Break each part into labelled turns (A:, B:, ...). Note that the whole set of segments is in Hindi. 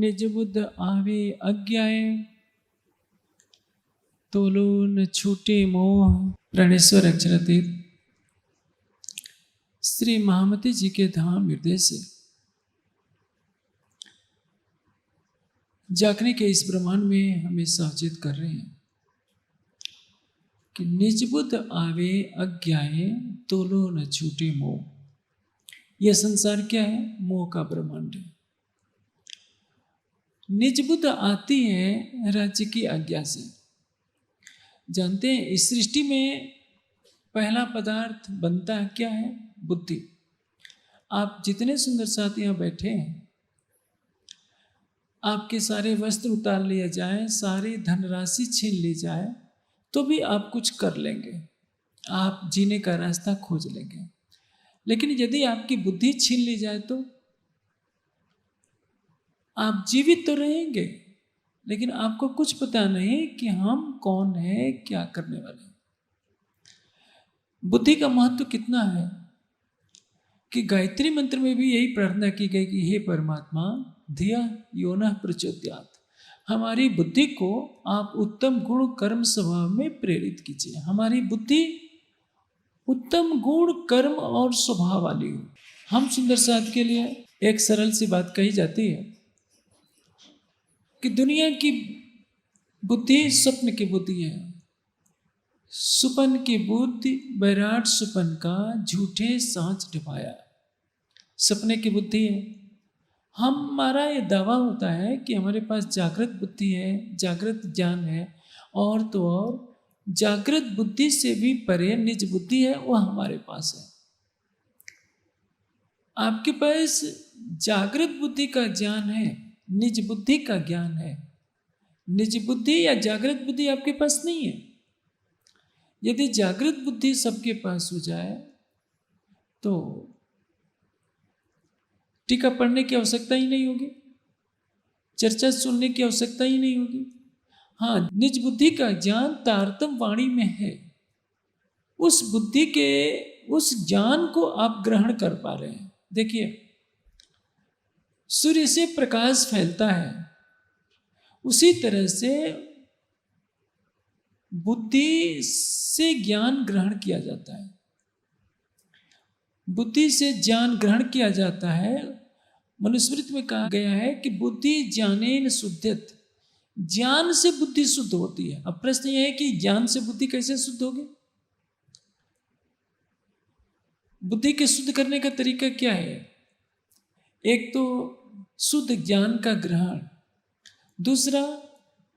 A: निज बुद्ध आवे अज्ञाय, तोलो न छूटे मोह। प्राणेश्वर अक्षरातीत श्री महामती जी के धाम हृदय से जागने के इस ब्रह्मांड में हमें सचेत कर रहे हैं कि निज बुद्ध आवे अज्ञाय, तोलो न छूटे मोह। यह संसार क्या है? मोह का ब्रह्मांड है। निज बुद्ध आती है राज्य की आज्ञा से। जानते हैं इस सृष्टि में पहला पदार्थ बनता है क्या है? बुद्धि। आप जितने सुंदर साथ यहाँ बैठे हैं, आपके सारे वस्त्र उतार लिया जाए, सारी धनराशि छीन ली जाए, तो भी आप कुछ कर लेंगे, आप जीने का रास्ता खोज लेंगे। लेकिन यदि आपकी बुद्धि छीन ली जाए तो आप जीवित तो रहेंगे, लेकिन आपको कुछ पता नहीं कि हम कौन है, क्या करने वाले। बुद्धि का महत्व कितना है कि गायत्री मंत्र में भी यही प्रार्थना की गई कि हे परमात्मा, धिया योनः प्रचोदयात्, हमारी बुद्धि को आप उत्तम गुण कर्म स्वभाव में प्रेरित कीजिए। हमारी बुद्धि उत्तम गुण कर्म और स्वभाव वाली हो। हम सुंदर साथ के लिए एक सरल सी बात कही जाती है कि दुनिया की बुद्धि स्वप्न की बुद्धि है। सुपन की बुद्धि बैराट सुपन का, झूठे सांच ढपाया। सपने की बुद्धि है। हमारा ये दावा होता है कि हमारे पास जागृत बुद्धि है, जागृत ज्ञान है, और तो और जागृत बुद्धि से भी परे निज बुद्धि है, वह हमारे पास है। आपके पास जागृत बुद्धि का ज्ञान है, निज बुद्धि का ज्ञान है। निज बुद्धि या जागृत बुद्धि आपके पास नहीं है। यदि जागृत बुद्धि सबके पास हो जाए तो टीका पढ़ने की आवश्यकता ही नहीं होगी, चर्चा सुनने की आवश्यकता ही नहीं होगी। हाँ, निज बुद्धि का ज्ञान तारतम वाणी में है। उस बुद्धि के उस ज्ञान को आप ग्रहण कर पा रहे हैं। देखिए, सूर्य से प्रकाश फैलता है, उसी तरह से बुद्धि से ज्ञान ग्रहण किया जाता है। बुद्धि से ज्ञान ग्रहण किया जाता है। मनुस्मृति में कहा गया है कि बुद्धि ज्ञानेन शुद्धत, ज्ञान से बुद्धि शुद्ध होती है। अब प्रश्न यह है कि ज्ञान से बुद्धि कैसे शुद्ध होगी? बुद्धि के शुद्ध करने का तरीका क्या है? एक तो शुद्ध ज्ञान का ग्रहण, दूसरा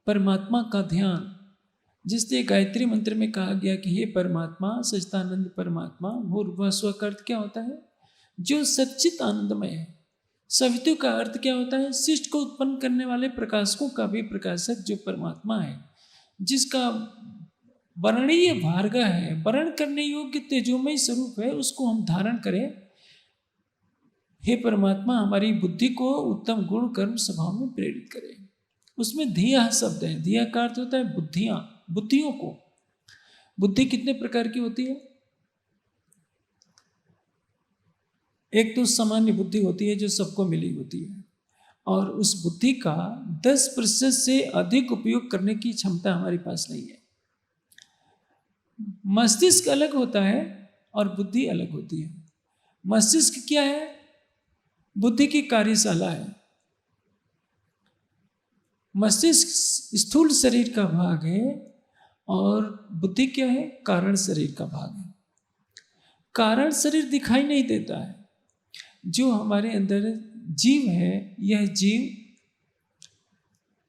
A: परमात्मा का ध्यान, जिससे गायत्री मंत्र में कहा गया कि हे परमात्मा, सच्चिदानंद परमात्मा। भूर्भुवः स्वः का अर्थ क्या होता है? जो सच्चित आनंदमय है। सवितु का अर्थ क्या होता है? सृष्टि को उत्पन्न करने वाले प्रकाशकों का भी प्रकाशक जो परमात्मा है, जिसका वर्णीय भार्गा है, वर्ण करने योग्य तेजोमय स्वरूप है, उसको हम धारण करें। हे परमात्मा, हमारी बुद्धि को उत्तम गुण कर्म स्वभाव में प्रेरित करें। उसमें धिया शब्द है। धिया का अर्थ होता है बुद्धियां, बुद्धियों को। बुद्धि कितने प्रकार की होती है? एक तो सामान्य बुद्धि होती है जो सबको मिली होती है, और उस बुद्धि का 10% से अधिक उपयोग करने की क्षमता हमारे पास नहीं है। मस्तिष्क अलग होता है और बुद्धि अलग होती है। मस्तिष्क क्या है? बुद्धि की कार्यशाला है। मस्तिष्क स्थूल शरीर का भाग है और बुद्धि क्या है? कारण शरीर का भाग है। कारण शरीर दिखाई नहीं देता है। जो हमारे अंदर जीव है, यह जीव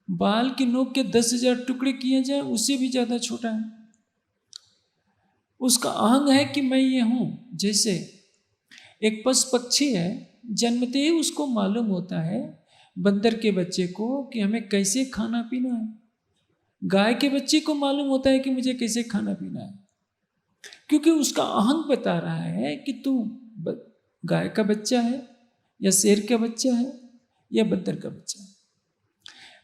A: बाल की नोक के 10,000 टुकड़े किए जाए उससे भी ज्यादा छोटा है। उसका अहंग है कि मैं ये हूं। जैसे एक पशु पक्षी है, जन्मते ही उसको मालूम होता है, बंदर के बच्चे को, कि हमें कैसे खाना पीना है। गाय के बच्चे को मालूम होता है कि मुझे कैसे खाना पीना है, क्योंकि उसका अहंग बता रहा है कि तू गाय का बच्चा है या शेर का बच्चा है या बंदर का बच्चा है।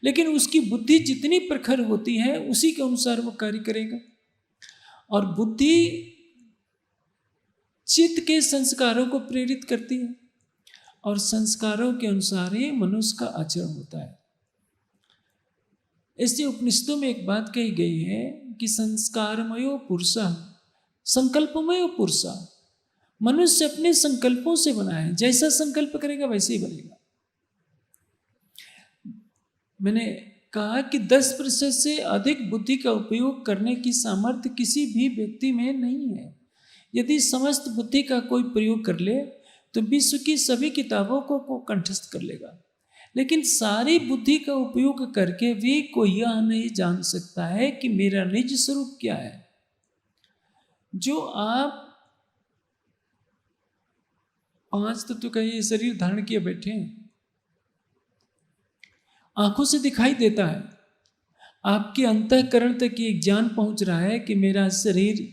A: लेकिन उसकी बुद्धि जितनी प्रखर होती है उसी के अनुसार वो कार्य करेगा। और बुद्धि चित्त के संस्कारों को प्रेरित करती है, और संस्कारों के अनुसार ही मनुष्य का आचरण होता है। इसलिए उपनिषदों में एक बात कही गई है कि संस्कारमयो पुरुष, संकल्पमयो पुरुष। मनुष्य अपने संकल्पों से बना है, जैसा संकल्प करेगा वैसे ही बनेगा। मैंने कहा कि 10% से अधिक बुद्धि का उपयोग करने की सामर्थ्य किसी भी व्यक्ति में नहीं है। यदि समस्त बुद्धि का कोई प्रयोग कर ले तो विश्व की सभी किताबों को कंठस्थ कर लेगा, लेकिन सारी बुद्धि का उपयोग करके भी कोई यह नहीं जान सकता है कि मेरा निज स्वरूप क्या है। जो आप 5 तत्व का ये शरीर धारण किए बैठे हैं, आंखों से दिखाई देता है, आपके अंतःकरण तक ये ज्ञान पहुंच रहा है कि मेरा शरीर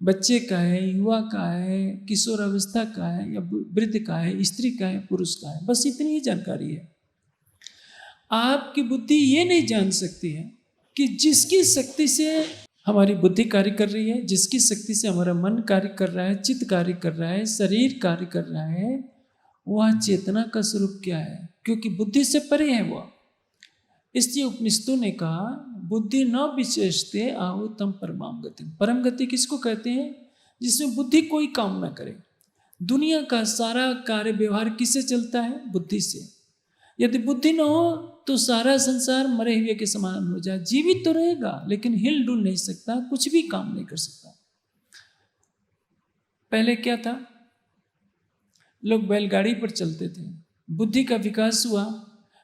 A: बच्चे का है, युवा का है, किशोर अवस्था का है, या वृद्ध का है, स्त्री का है, पुरुष का है। बस इतनी ही जानकारी है। आपकी बुद्धि ये नहीं जान सकती है कि जिसकी शक्ति से हमारी बुद्धि कार्य कर रही है, जिसकी शक्ति से हमारा मन कार्य कर रहा है, चित्त कार्य कर रहा है, शरीर कार्य कर रहा है, वह चेतना का स्वरूप क्या है, क्योंकि बुद्धि से परे है वह। इसलिए उपनिषदों ने कहा बुद्धि न विशेषते आहो तम परमाम गति। परम गति किसको कहते हैं? जिसमें बुद्धि कोई काम ना करे। दुनिया का सारा कार्य व्यवहार किससे चलता है? बुद्धि से। यदि बुद्धि न हो तो सारा संसार मरे हुए के समान हो जाए। जीवित तो रहेगा लेकिन हिल डुल नहीं सकता, कुछ भी काम नहीं कर सकता। पहले क्या था? लोग बैलगाड़ी पर चलते थे। बुद्धि का विकास हुआ,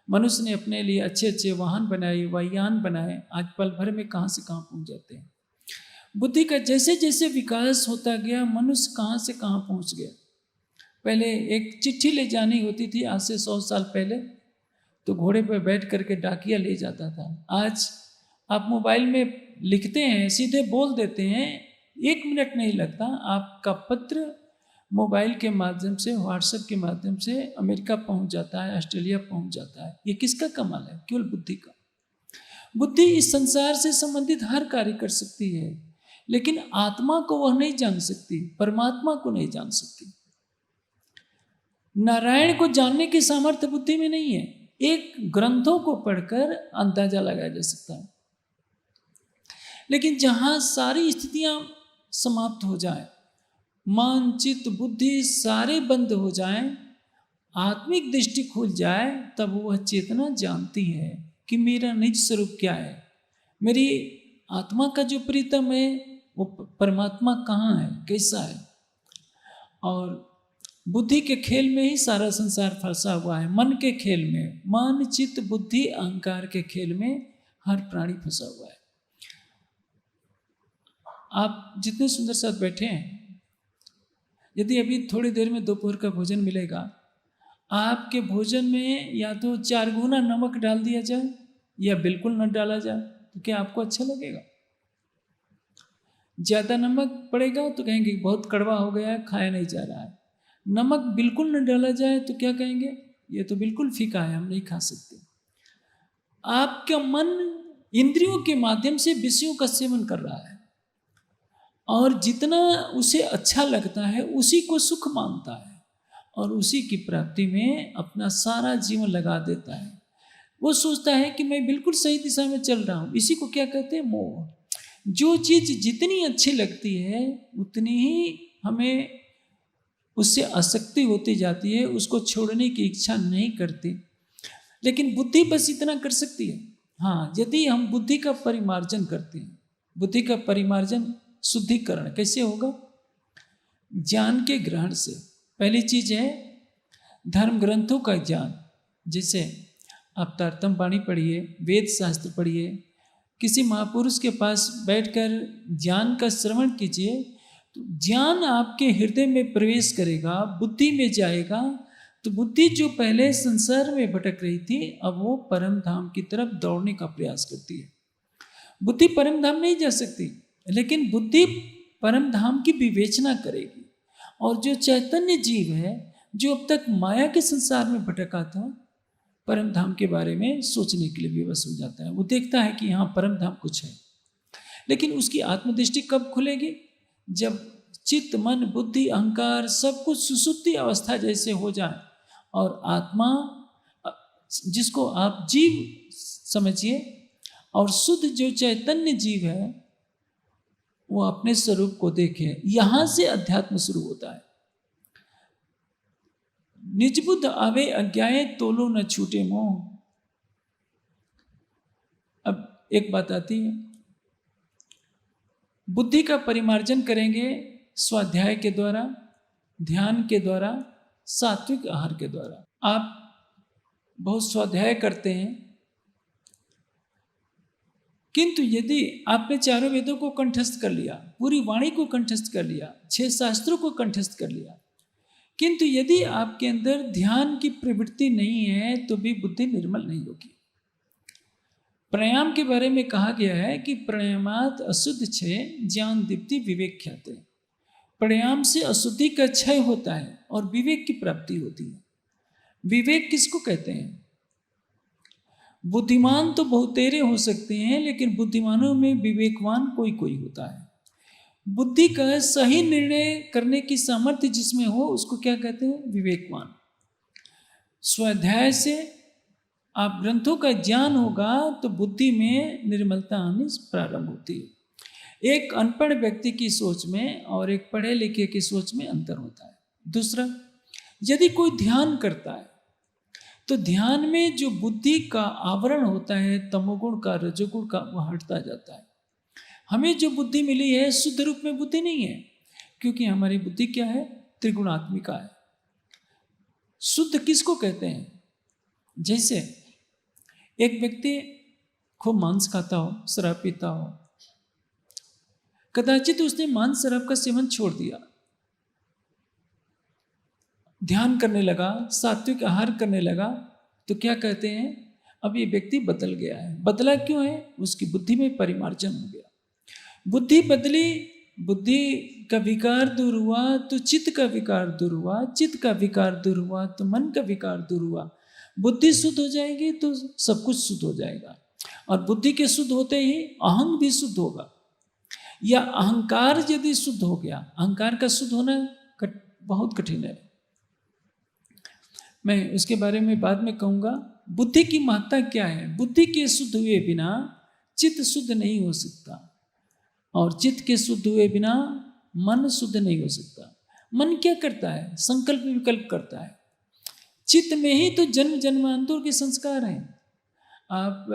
A: मनुष्य ने अपने लिए अच्छे अच्छे वाहन बनाए, वायुयान बनाए। आज पल भर में कहाँ से कहाँ पहुँच जाते हैं। बुद्धि का जैसे जैसे विकास होता गया, मनुष्य कहाँ से कहाँ पहुँच गया। पहले एक चिट्ठी ले जानी होती थी, आज से 100 साल पहले, तो घोड़े पर बैठ करके डाकिया ले जाता था। आज आप मोबाइल में लिखते हैं, सीधे बोल देते हैं, 1 मिनट नहीं लगता, आपका पत्र मोबाइल के माध्यम से, व्हाट्सएप के माध्यम से अमेरिका पहुंच जाता है, ऑस्ट्रेलिया पहुंच जाता है। ये किसका कमाल है? केवल बुद्धि का। बुद्धि इस संसार से संबंधित हर कार्य कर सकती है, लेकिन आत्मा को वह नहीं जान सकती, परमात्मा को नहीं जान सकती। नारायण को जानने की सामर्थ्य बुद्धि में नहीं है। एक ग्रंथों को पढ़कर अंदाजा लगाया जा सकता है, लेकिन जहां सारी स्थितियां समाप्त हो जाए, मन चित्त बुद्धि सारे बंद हो जाएं, आत्मिक दृष्टि खुल जाए, तब वह चेतना जानती है कि मेरा निज स्वरूप क्या है। मेरी आत्मा का जो प्रीतम है वो परमात्मा कहाँ है, कैसा है। और बुद्धि के खेल में ही सारा संसार फंसा हुआ है। मन के खेल में, मन चित्त बुद्धि अहंकार के खेल में हर प्राणी फंसा हुआ है। आप जितने सुंदर साथ बैठे हैं, यदि अभी थोड़ी देर में दोपहर का भोजन मिलेगा, आपके भोजन में या तो 4 गुना नमक डाल दिया जाए या बिल्कुल न डाला जाए, तो क्या आपको अच्छा लगेगा? ज़्यादा नमक पड़ेगा तो कहेंगे बहुत कड़वा हो गया है, खाया नहीं जा रहा है। नमक बिल्कुल न डाला जाए तो क्या कहेंगे? ये तो बिल्कुल फीका है, हम नहीं खा सकते। आपका मन इंद्रियों के माध्यम से विषयों का सेवन कर रहा है, और जितना उसे अच्छा लगता है उसी को सुख मानता है, और उसी की प्राप्ति में अपना सारा जीवन लगा देता है। वो सोचता है कि मैं बिल्कुल सही दिशा में चल रहा हूँ। इसी को क्या कहते हैं? मोह। जो चीज़ जितनी अच्छी लगती है उतनी ही हमें उससे आसक्ति होती जाती है, उसको छोड़ने की इच्छा नहीं करती। लेकिन बुद्धि बस इतना कर सकती है। हाँ, यदि हम बुद्धि का परिमार्जन करते हैं। बुद्धि का परिमार्जन, शुद्धिकरण कैसे होगा? ज्ञान के ग्रहण से। पहली चीज है धर्म ग्रंथों का ज्ञान। जैसे आप तारतम वाणी पढ़िए, वेद शास्त्र पढ़िए, किसी महापुरुष के पास बैठकर ज्ञान का श्रवण कीजिए, तो ज्ञान आपके हृदय में प्रवेश करेगा, बुद्धि में जाएगा। तो बुद्धि जो पहले संसार में भटक रही थी, अब वो परम धाम की तरफ दौड़ने का प्रयास करती है। बुद्धि परम धाम नहीं जा सकती, लेकिन बुद्धि परम धाम की विवेचना करेगी। और जो चैतन्य जीव है, जो अब तक माया के संसार में भटका था, परम धाम के बारे में सोचने के लिए विवश हो जाता है। वो देखता है कि यहाँ परम धाम कुछ है। लेकिन उसकी आत्मदृष्टि कब खुलेगी? जब चित्त मन बुद्धि अहंकार सब कुछ सुसुप्ति अवस्था जैसे हो जाए, और आत्मा जिसको आप जीव समझिए और शुद्ध जो चैतन्य जीव है वो अपने स्वरूप को देखे। यहां से अध्यात्म शुरू होता है। निज बुद्ध आवे अज्ञाए तोलो न छूटे मोह। अब एक बात आती है, बुद्धि का परिमार्जन करेंगे स्वाध्याय के द्वारा, ध्यान के द्वारा, सात्विक आहार के द्वारा। आप बहुत स्वाध्याय करते हैं, किंतु यदि आपने चारों वेदों को कंठस्थ कर लिया, पूरी वाणी को कंठस्थ कर लिया, 6 शास्त्रों को कंठस्थ कर लिया, किंतु यदि आपके अंदर ध्यान की प्रवृत्ति नहीं है तो भी बुद्धि निर्मल नहीं होगी। प्राणायाम के बारे में कहा गया है कि प्राणायामात अशुद्ध क्षय ज्ञान दीप्ति विवेक ख्याते। प्राणायाम से अशुद्धि का क्षय होता है और विवेक की प्राप्ति होती है। विवेक किसको कहते हैं? बुद्धिमान तो बहुतेरे हो सकते हैं, लेकिन बुद्धिमानों में विवेकवान कोई कोई होता है। बुद्धि का सही निर्णय करने की सामर्थ्य जिसमें हो उसको क्या कहते हैं? विवेकवान। स्वाध्याय से आप ग्रंथों का ज्ञान होगा तो बुद्धि में निर्मलता आनी प्रारंभ होती है। एक अनपढ़ व्यक्ति की सोच में और एक पढ़े लिखे की सोच में अंतर होता है। दूसरा, यदि कोई ध्यान करता है तो ध्यान में जो बुद्धि का आवरण होता है, तमोगुण का, रजोगुण का, वह हटता जाता है। हमें जो बुद्धि मिली है शुद्ध रूप में बुद्धि नहीं है, क्योंकि हमारी बुद्धि क्या है? त्रिगुणात्मिका है। शुद्ध किसको कहते हैं? जैसे एक व्यक्ति खूब मांस खाता हो, शराब पीता हो, कदाचित उसने मांस शराब का सेवन छोड़ दिया, ध्यान करने लगा, सात्विक आहार करने लगा, तो क्या कहते हैं? अब ये व्यक्ति बदल गया है। बदला क्यों है? उसकी बुद्धि में परिमार्जन हो गया। बुद्धि बदली, बुद्धि का विकार दूर हुआ तो चित्त का विकार दूर हुआ, चित्त का विकार दूर हुआ तो मन का विकार दूर हुआ। बुद्धि शुद्ध हो जाएगी तो सब कुछ शुद्ध हो जाएगा। और बुद्धि के शुद्ध होते ही अहंग भी शुद्ध होगा। या अहंकार यदि शुद्ध हो गया, अहंकार का शुद्ध होना बहुत कठिन है, मैं उसके बारे में बाद में कहूँगा। बुद्धि की महत्ता क्या है? बुद्धि के शुद्ध हुए बिना चित्त शुद्ध नहीं हो सकता, और चित्त के शुद्ध हुए बिना मन शुद्ध नहीं हो सकता। मन क्या करता है? संकल्प विकल्प करता है। चित्त में ही तो जन्म जन्मांतरों के संस्कार हैं। आप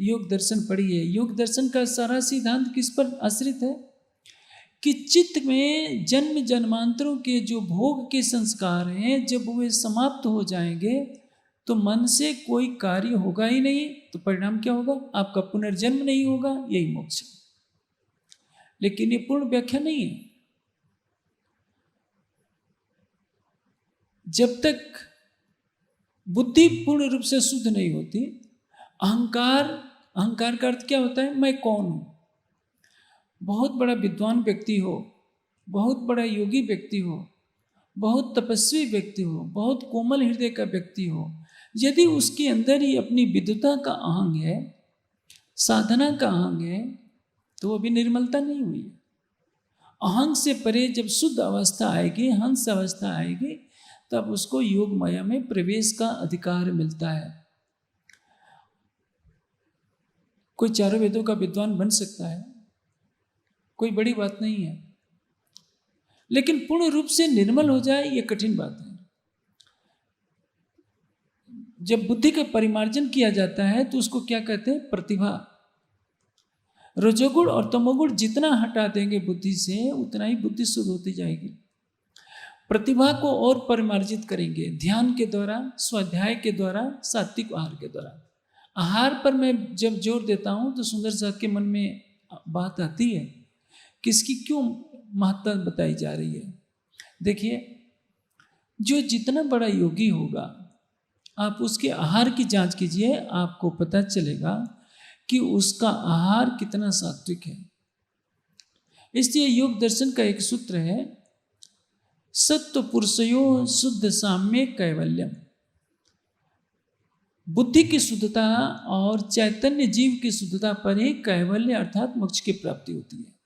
A: योग दर्शन पढ़िए, योग दर्शन का सारा सिद्धांत किस पर आश्रित है? कि चित्त में जन्म जन्मांतरों के जो भोग के संस्कार हैं, जब वे समाप्त हो जाएंगे तो मन से कोई कार्य होगा ही नहीं। तो परिणाम क्या होगा? आपका पुनर्जन्म नहीं होगा, यही मोक्ष। लेकिन ये पूर्ण व्याख्या नहीं है। जब तक बुद्धि पूर्ण रूप से शुद्ध नहीं होती, अहंकार का अर्थ क्या होता है? मैं कौन हूं? बहुत बड़ा विद्वान व्यक्ति हो, बहुत बड़ा योगी व्यक्ति हो, बहुत तपस्वी व्यक्ति हो, बहुत कोमल हृदय का व्यक्ति हो, यदि उसके अंदर ही अपनी विद्वता का अहंग है, साधना का अहंग है, तो वो भी निर्मलता नहीं हुई। अहंग से परे जब शुद्ध अवस्था आएगी, हंस अवस्था आएगी, तब उसको योग माया में प्रवेश का अधिकार मिलता है। कोई चारों वेदों का विद्वान बन सकता है, कोई बड़ी बात नहीं है, लेकिन पूर्ण रूप से निर्मल हो जाए यह कठिन बात है। जब बुद्धि का परिमार्जन किया जाता है तो उसको क्या कहते हैं? प्रतिभा। रजोगुण और तमोगुण जितना हटा देंगे बुद्धि से, उतना ही बुद्धि शुद्ध होती जाएगी। प्रतिभा को और परिमार्जित करेंगे ध्यान के द्वारा, स्वाध्याय के द्वारा, सात्विक आहार के द्वारा। आहार पर मैं जब जोर देता हूं तो सुंदर साहब के मन में बात आती है कि इसकी क्यों महत्ता बताई जा रही है। देखिए, जो जितना बड़ा योगी होगा, आप उसके आहार की जांच कीजिए, आपको पता चलेगा कि उसका आहार कितना सात्विक है। इसलिए योग दर्शन का एक सूत्र है, सत्व पुरुषयो शुद्ध साम्य कैवल्यम। बुद्धि की शुद्धता और चैतन्य जीव की शुद्धता पर ही कैवल्य अर्थात मोक्ष की प्राप्ति होती है।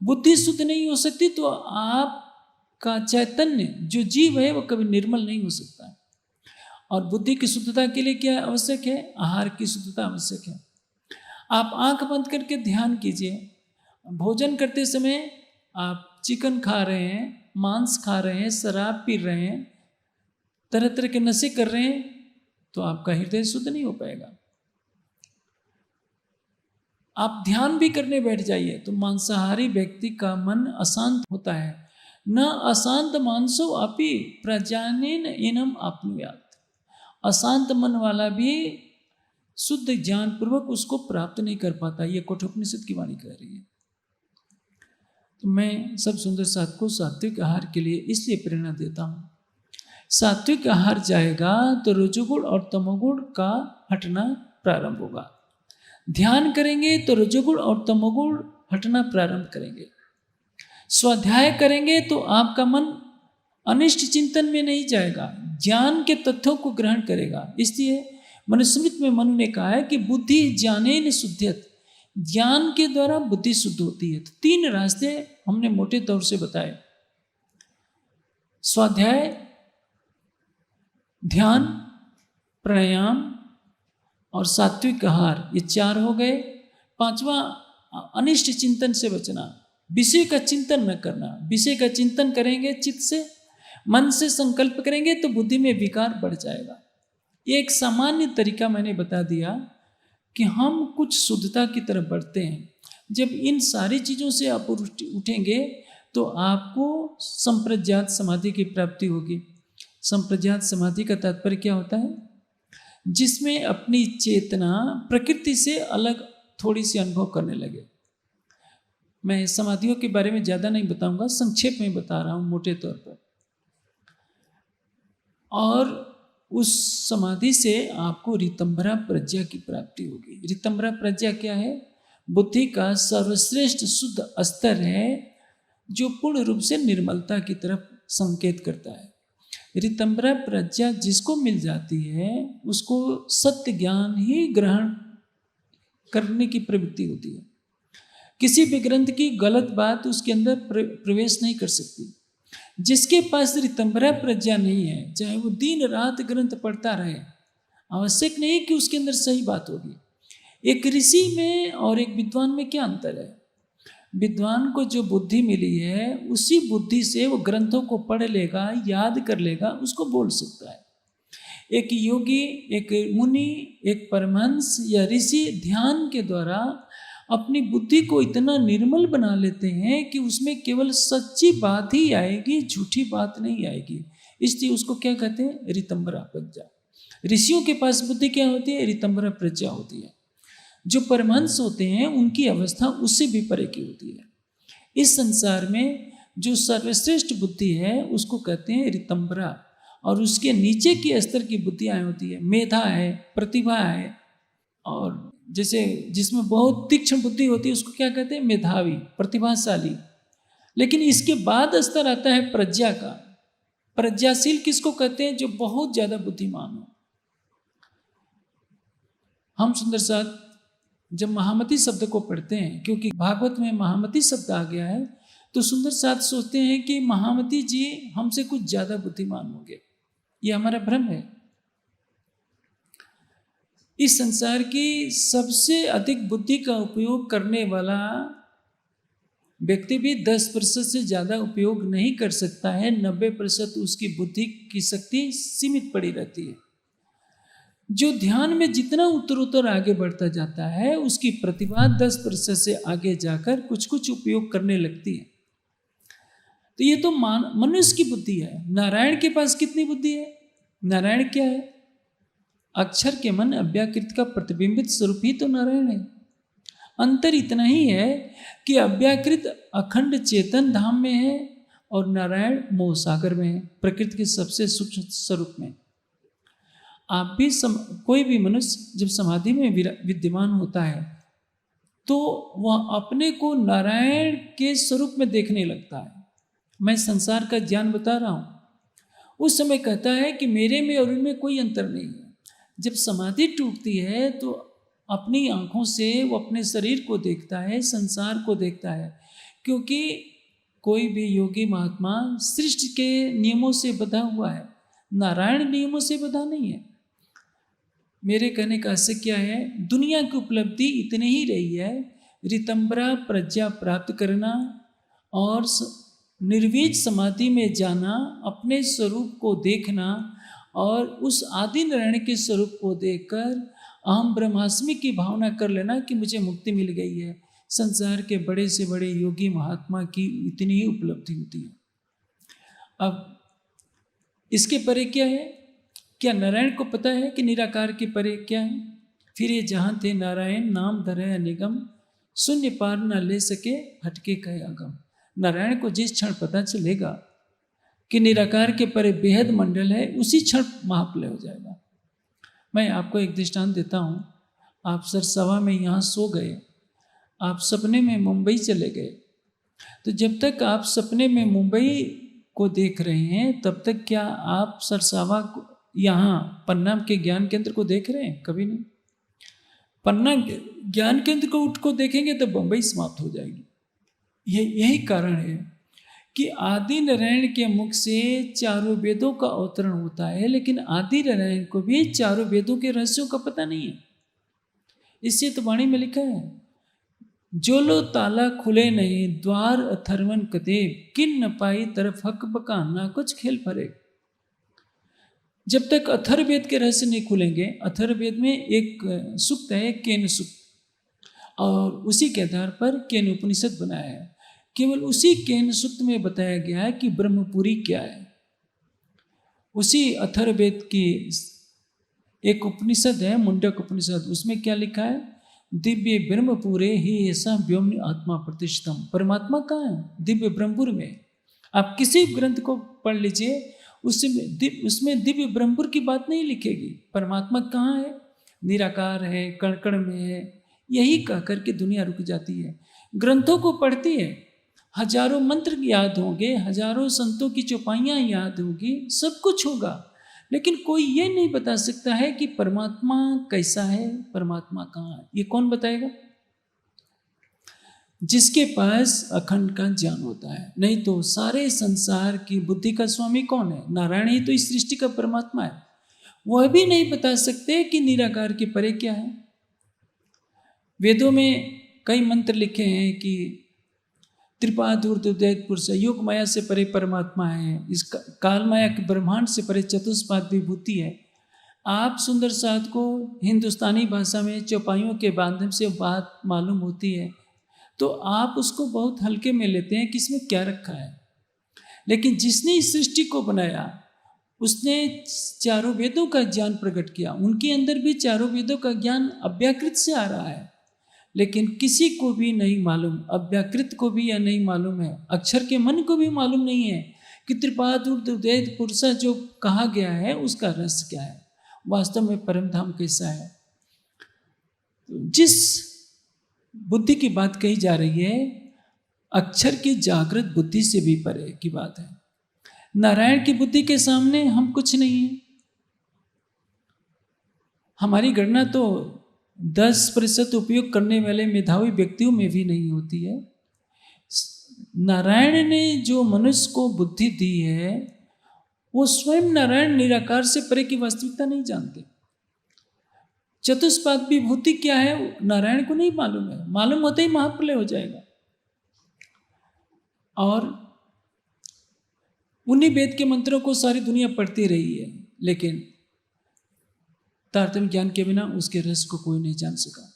A: बुद्धि शुद्ध नहीं हो सकती तो आपका चैतन्य जो जीव है वो कभी निर्मल नहीं हो सकता। और बुद्धि की शुद्धता के लिए क्या आवश्यक है? आहार की शुद्धता आवश्यक है। आप आंख बंद करके ध्यान कीजिए। भोजन करते समय आप चिकन खा रहे हैं, मांस खा रहे हैं, शराब पी रहे हैं, तरह तरह के नशे कर रहे हैं, तो आपका हृदय शुद्ध नहीं हो पाएगा। आप ध्यान भी करने बैठ जाइए तो मांसाहारी व्यक्ति का मन अशांत होता है। न अशांत मानसो अपि प्रजानेन इनम आपनुयात। अशांत मन वाला भी शुद्ध ज्ञान पूर्वक उसको प्राप्त नहीं कर पाता। ये कठोपनिषद की वाणी कह रही है। तो मैं सब सुंदर साथ को सात्विक आहार के लिए इसलिए प्रेरणा देता हूँ। सात्विक आहार जाएगा तो रजोगुण और तमोगुण का हटना प्रारंभ होगा। ध्यान करेंगे तो रजोगुण और तमोगुण हटना प्रारंभ करेंगे। स्वाध्याय करेंगे तो आपका मन अनिष्ट चिंतन में नहीं जाएगा, ज्ञान के तथ्यों को ग्रहण करेगा। इसलिए मनुस्मृति में मनु ने कहा है कि बुद्धि ज्ञानेन शुद्ध्यत, ज्ञान के द्वारा बुद्धि शुद्ध होती है। तो 3 रास्ते हमने मोटे तौर से बताए। स्वाध्याय, ध्यान, प्राणायाम और सात्विक आहार, ये 4 हो गए। 5वां अनिष्ट चिंतन से बचना, विषय का चिंतन न करना। विषय का चिंतन करेंगे चित्त से, मन से संकल्प करेंगे तो बुद्धि में विकार बढ़ जाएगा। ये एक सामान्य तरीका मैंने बता दिया कि हम कुछ शुद्धता की तरफ बढ़ते हैं। जब इन सारी चीज़ों से आप उठेंगे तो आपको संप्रज्ञात समाधि की प्राप्ति होगी। संप्रज्ञात समाधि का तात्पर्य क्या होता है? जिसमें अपनी चेतना प्रकृति से अलग थोड़ी सी अनुभव करने लगे। मैं समाधियों के बारे में ज़्यादा नहीं बताऊंगा, संक्षेप में बता रहा हूँ मोटे तौर पर। और उस समाधि से आपको ऋतंभरा प्रज्ञा की प्राप्ति होगी। ऋतंभरा प्रज्ञा क्या है? बुद्धि का सर्वश्रेष्ठ शुद्ध स्तर है जो पूर्ण रूप से निर्मलता की तरफ संकेत करता है। ऋतंभरा प्रज्ञा जिसको मिल जाती है उसको सत्य ज्ञान ही ग्रहण करने की प्रवृत्ति होती है। किसी भी ग्रंथ की गलत बात उसके अंदर प्रवेश नहीं कर सकती। जिसके पास ऋतंभरा प्रज्ञा नहीं है, चाहे वो दिन रात ग्रंथ पढ़ता रहे, आवश्यक नहीं कि उसके अंदर सही बात होगी। एक ऋषि में और एक विद्वान में क्या अंतर है? विद्वान को जो बुद्धि मिली है उसी बुद्धि से वो ग्रंथों को पढ़ लेगा, याद कर लेगा, उसको बोल सकता है। एक योगी, एक मुनि, एक परमहंस या ऋषि ध्यान के द्वारा अपनी बुद्धि को इतना निर्मल बना लेते हैं कि उसमें केवल सच्ची बात ही आएगी, झूठी बात नहीं आएगी। इसलिए उसको क्या कहते हैं? ऋतंभरा प्रज्ञा। ऋषियों के पास बुद्धि क्या होती है? ऋतंभरा प्रज्ञा होती है। जो परमहंस होते हैं उनकी अवस्था उससे भी परे की होती है। इस संसार में जो सर्वश्रेष्ठ बुद्धि है उसको कहते हैं ऋतंभरा, और उसके नीचे की स्तर की बुद्धियाँ होती है, मेधा है, प्रतिभा है, और जैसे जिसमें बहुत तीक्ष्ण बुद्धि होती है उसको क्या कहते हैं? मेधावी, प्रतिभाशाली। लेकिन इसके बाद स्तर आता है प्रज्ञा का। प्रज्ञाशील किसको कहते हैं? जो बहुत ज्यादा बुद्धिमान हो। हम सुंदर साथ जब महामती शब्द को पढ़ते हैं, क्योंकि भागवत में महामती शब्द आ गया है, तो सुंदर साथ सोचते हैं कि महामती जी हमसे कुछ ज्यादा बुद्धिमान होंगे। ये हमारा भ्रम है। इस संसार की सबसे अधिक बुद्धि का उपयोग करने वाला व्यक्ति भी 10% से ज़्यादा उपयोग नहीं कर सकता है। 90% उसकी बुद्धि की शक्ति सीमित पड़ी रहती है। जो ध्यान में जितना उत्तरोत्तर आगे बढ़ता जाता है उसकी प्रतिभा 10% से आगे जाकर कुछ कुछ उपयोग करने लगती है। तो ये तो मनुष्य की बुद्धि है। नारायण के पास कितनी बुद्धि है? नारायण क्या है? अक्षर के मन अव्याकृत का प्रतिबिंबित स्वरूप ही तो नारायण है। अंतर इतना ही है कि अव्याकृत अखंड चेतन धाम में है और नारायण मोह सागर में है, प्रकृति के सबसे सूक्ष्म स्वरूप में। आप भी कोई भी मनुष्य जब समाधि में विद्यमान होता है तो वह अपने को नारायण के स्वरूप में देखने लगता है। मैं संसार का ज्ञान बता रहा हूँ। उस समय कहता है कि मेरे में और उनमें कोई अंतर नहीं है। जब समाधि टूटती है तो अपनी आंखों से वो अपने शरीर को देखता है, संसार को देखता है, क्योंकि कोई भी योगी महात्मा सृष्टि के नियमों से बंधा हुआ है, नारायण नियमों से बंधा नहीं है। मेरे कहने का आशय क्या है, दुनिया की उपलब्धि इतनी ही रही है, ऋतंबरा प्रज्ञा प्राप्त करना और निर्वीज समाधि में जाना, अपने स्वरूप को देखना और उस आदि नारायण के स्वरूप को देखकर अहम ब्रह्मास्मि की भावना कर लेना कि मुझे मुक्ति मिल गई है। संसार के बड़े से बड़े योगी महात्मा की इतनी ही उपलब्धि होती है। अब इसके परे क्या है? क्या नारायण को पता है कि निराकार के परे क्या है? फिर ये जहाँ थे नारायण नाम धरे निगम, शून्य पार न ले सके हटके कहे अगम। नारायण को जिस क्षण पता चलेगा कि निराकार के परे बेहद मंडल है, उसी क्षण महाप्रलय हो जाएगा। मैं आपको एक दृष्टांत देता हूँ। आप सरसवा में यहाँ सो गए, आप सपने में मुंबई चले गए, तो जब तक आप सपने में मुंबई को देख रहे हैं तब तक क्या आप सरसावा को यहाँ पन्ना के ज्ञान केंद्र को देख रहे हैं? कभी नहीं। पन्ना ज्ञान केंद्र को उठ को देखेंगे तो बंबई समाप्त हो जाएगी। यही कारण है कि आदि नारायण के मुख से चारों वेदों का अवतरण होता है, लेकिन आदि नारायण को भी चारों वेदों के रहस्यों का पता नहीं है। इससे तो वाणी में लिखा है, जो लो ताला खुले नहीं द्वार अथर्वन कदेव, किन न पाई तरफ हक बका ना कुछ खेल फरे। जब तक अथर्ववेद के रहस्य नहीं खुलेंगे, अथर्ववेद में एक सूक्त है केन सूक्त, और उसी के आधार पर केन उपनिषद बनाया है। केवल उसी केन सूक्त में बताया गया है कि ब्रह्मपुरी क्या है। उसी अथर्ववेद की एक उपनिषद है मुंडक उपनिषद, उसमें क्या लिखा है? दिव्य ब्रह्मपुरे ही ऐसा व्योमनि आत्मा प्रतिष्ठितम। परमात्मा कहाँ है? दिव्य ब्रह्मपुर में। आप किसी ग्रंथ को पढ़ लीजिए, उसमें दिव्य ब्रह्मपुर की बात नहीं लिखेगी। परमात्मा कहाँ है? निराकार है, कण कण में है, यही कह करके दुनिया रुक जाती है। ग्रंथों को पढ़ती है, हजारों मंत्र याद होंगे, हजारों संतों की चौपाइयाँ याद होगी, सब कुछ होगा, लेकिन कोई ये नहीं बता सकता है कि परमात्मा कैसा है, परमात्मा कहाँ है। ये कौन बताएगा? जिसके पास अखंड का ज्ञान होता है। नहीं तो सारे संसार की बुद्धि का स्वामी कौन है? नारायण ही तो इस सृष्टि का परमात्मा है। वह भी नहीं बता सकते कि निराकार के परे क्या है। वेदों में कई मंत्र लिखे हैं कि त्रिपादूर्ध्वोदयत पुरुष, योग माया से परे परमात्मा है, इस काल माया के ब्रह्मांड से परे चतुष्पाद विभूति है। आप सुंदर साध को हिंदुस्तानी भाषा में चौपाइयों के माध्यम से बात मालूम होती है, तो आप उसको बहुत हल्के में लेते हैं कि इसमें क्या रखा है। लेकिन जिसने इस सृष्टि को बनाया, उसने चारों वेदों का ज्ञान प्रकट किया। उनके अंदर भी चारों वेदों का ज्ञान अव्याकृत से आ रहा है, लेकिन किसी को भी नहीं मालूम, अव्याकृत को भी यह नहीं मालूम है, अक्षर के मन को भी मालूम नहीं है कि त्रिपादूर्ध्वोदयत पुरुष जो कहा गया है उसका रस क्या है, वास्तव में परमधाम कैसा है। जिस बुद्धि की बात कही जा रही है, अक्षर की जागृत बुद्धि से भी परे की बात है। नारायण की बुद्धि के सामने हम कुछ नहीं है। हमारी गणना तो 10% उपयोग करने वाले मेधावी व्यक्तियों में भी नहीं होती है। नारायण ने जो मनुष्य को बुद्धि दी है, वो स्वयं नारायण निराकार से परे की वास्तविकता नहीं जानते। चतुष्पाद विभूति क्या है नारायण को नहीं मालूम है, मालूम होते ही महाप्रलय हो जाएगा। और उन्हीं वेद के मंत्रों को सारी दुनिया पढ़ती रही है, लेकिन तारतम्य ज्ञान के बिना उसके रस को कोई नहीं जान सका।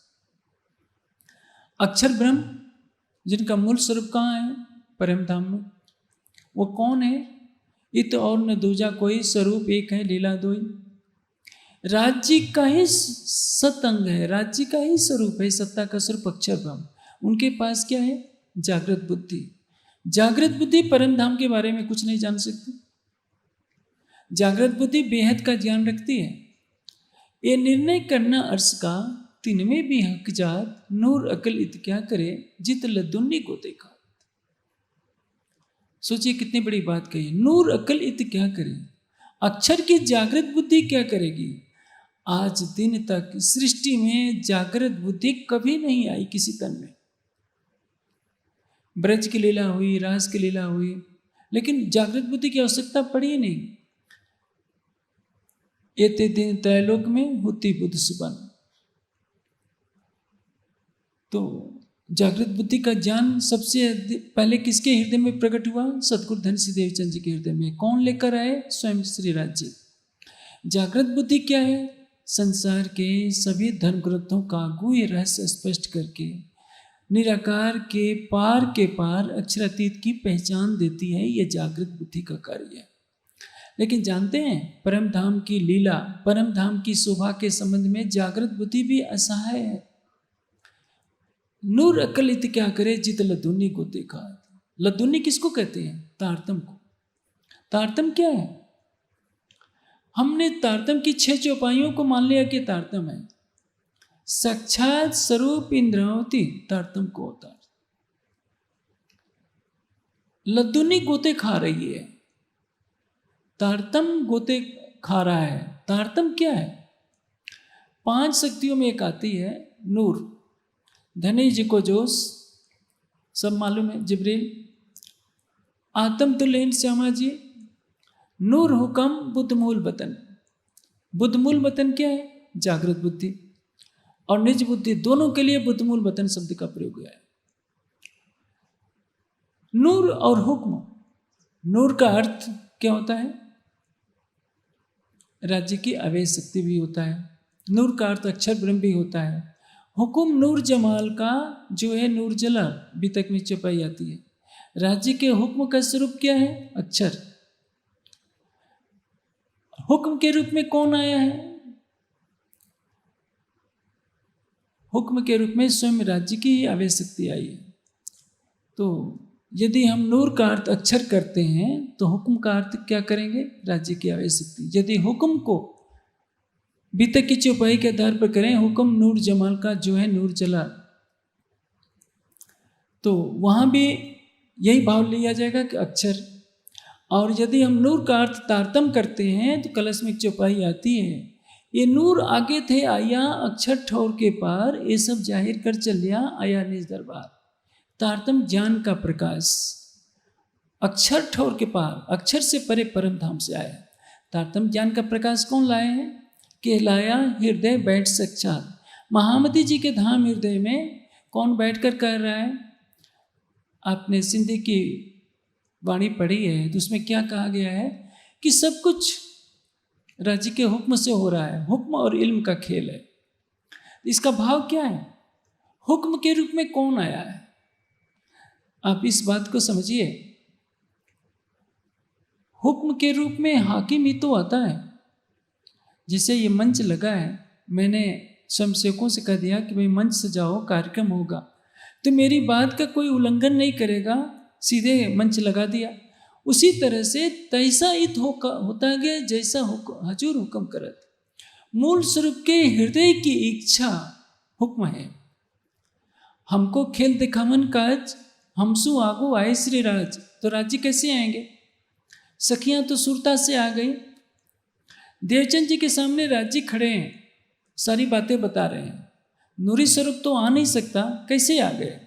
A: अक्षर ब्रह्म जिनका मूल स्वरूप कहाँ है? परमधाम में। वो कौन है? इत और न दूजा कोई, स्वरूप एक है लीला दोई। राज्य का ही सतंग है, राज्य का ही स्वरूप है, सत्ता का स्वरूप अक्षर ब्रह्म। उनके पास क्या है? जागृत बुद्धि। जागृत बुद्धि परमधाम के बारे में कुछ नहीं जान सकती। जागृत बुद्धि बेहद का ज्ञान रखती है। ये निर्णय करना अर्श का तीन में भी हक जात, नूर अकल इत क्या करे जित लदुन्नी को देखा। सोचिए कितनी बड़ी बात कही। नूर अकल इत क्या करे, अक्षर की जागृत बुद्धि क्या करेगी। आज दिन तक सृष्टि में जागृत बुद्धि कभी नहीं आई किसी तन में। ब्रज की लीला हुई, रास की लीला हुई, लेकिन जागृत बुद्धि की आवश्यकता पड़ी ही नहीं। एते दिन त्रैलोक में होती बुद्ध सुबन। तो जागृत बुद्धि का ज्ञान सबसे पहले किसके हृदय में प्रकट हुआ? सदगुरु धन सिंह देवचंद जी के हृदय में। कौन लेकर आए? स्वयं श्री राज जी। जागृत बुद्धि क्या है? संसार के सभी धर्म ग्रंथों का गुह्य रहस्य स्पष्ट करके निराकार के पार अक्षरातीत की पहचान देती है। यह जागृत बुद्धि का कार्य है। लेकिन जानते हैं, परम धाम की लीला, परम धाम की शोभा के संबंध में जागृत बुद्धि भी असहाय है। नूर अकलित क्या करे जित लदुनी को देखा। लदुनी किसको कहते हैं? तारतम को। तारतम क्या है? हमने तारतम की 6 चौपाइयों को मान लिया कि तारतम है। साक्षात स्वरूप इंद्रावती तारतम को होता है। लदुनी गोते खा रही है, तारतम गोते खा रहा है। तारतम क्या है? 5 शक्तियों में एक आती है नूर। धनी जी को जोश सब मालूम है, जिब्रील। आत्म तुल्य श्यामा जी, नूर हुक्म बुद्ध मूल वतन। बुद्ध मूल वतन क्या है? जागृत बुद्धि और निज बुद्धि, दोनों के लिए बुद्ध मूल वतन शब्द का प्रयोग हुआ है। नूर और हुक्म। नूर का अर्थ क्या होता है? राज्य की अवैध शक्ति भी होता है। नूर का अर्थ अक्षर ब्रह्म भी होता है। हुक्म नूर जमाल का जो है नूर जला बीतक में चपाई आती है। राज्य के हुक्म का स्वरूप क्या है? अक्षर। हुक्म के रूप में कौन आया है? हुक्म के रूप में स्वयं राज्य की ही अवैध शक्ति आई है। तो यदि हम नूर का अर्थ अक्षर करते हैं तो हुक्म का अर्थ क्या करेंगे? राज्य की अवैध शक्ति। यदि हुक्म को बीतक की चौपाई के आधार पर करें, हुक्म नूर जमाल का जो है नूर जला, तो वहां भी यही भाव लिया जाएगा कि अक्षर। और यदि हम नूर का अर्थ तारतम करते हैं तो कलश में चौपाई आती है। ये नूर आगे थे आया अक्षर ठौर के पार, ये सब जाहिर कर चलिया आया निज दरबार। तारतम ज्ञान का प्रकाश, अक्षर ठौर के पार, अक्षर से परे परम धाम से आया। तारतम ज्ञान का प्रकाश कौन लाए हैं? कि लाया हृदय बैठ साक्षात। महामती जी के धाम हृदय में कौन बैठकर कर रहा है? आपने सिंधी की वाणी पढ़ी है तो उसमें क्या कहा गया है कि सब कुछ राज्य के हुक्म से हो रहा है। हुक्म और इल्म का खेल है। इसका भाव क्या है? हुक्म के रूप में कौन आया है? आप इस बात को समझिए। हुक्म के रूप में हाकिम ही तो आता है। जैसे ये मंच लगा है, मैंने स्वयंसेवकों से कह दिया कि भाई मंच सजाओ, कार्यक्रम होगा, तो मेरी बात का कोई उल्लंघन नहीं करेगा, सीधे मंच लगा दिया। उसी तरह से तैसा हित होता गया जैसा हजूर हुक्म करत। मूल स्वरूप के हृदय की इच्छा हुक्म है। हमको खेल दिखावन काज, हमसु आगो आए श्री राज। तो राज्य कैसे आएंगे? सखियां तो सुरता से आ गई। देवचंद जी के सामने राज्य खड़े हैं, सारी बातें बता रहे हैं। नूरी स्वरूप तो आ नहीं सकता, कैसे आ गए?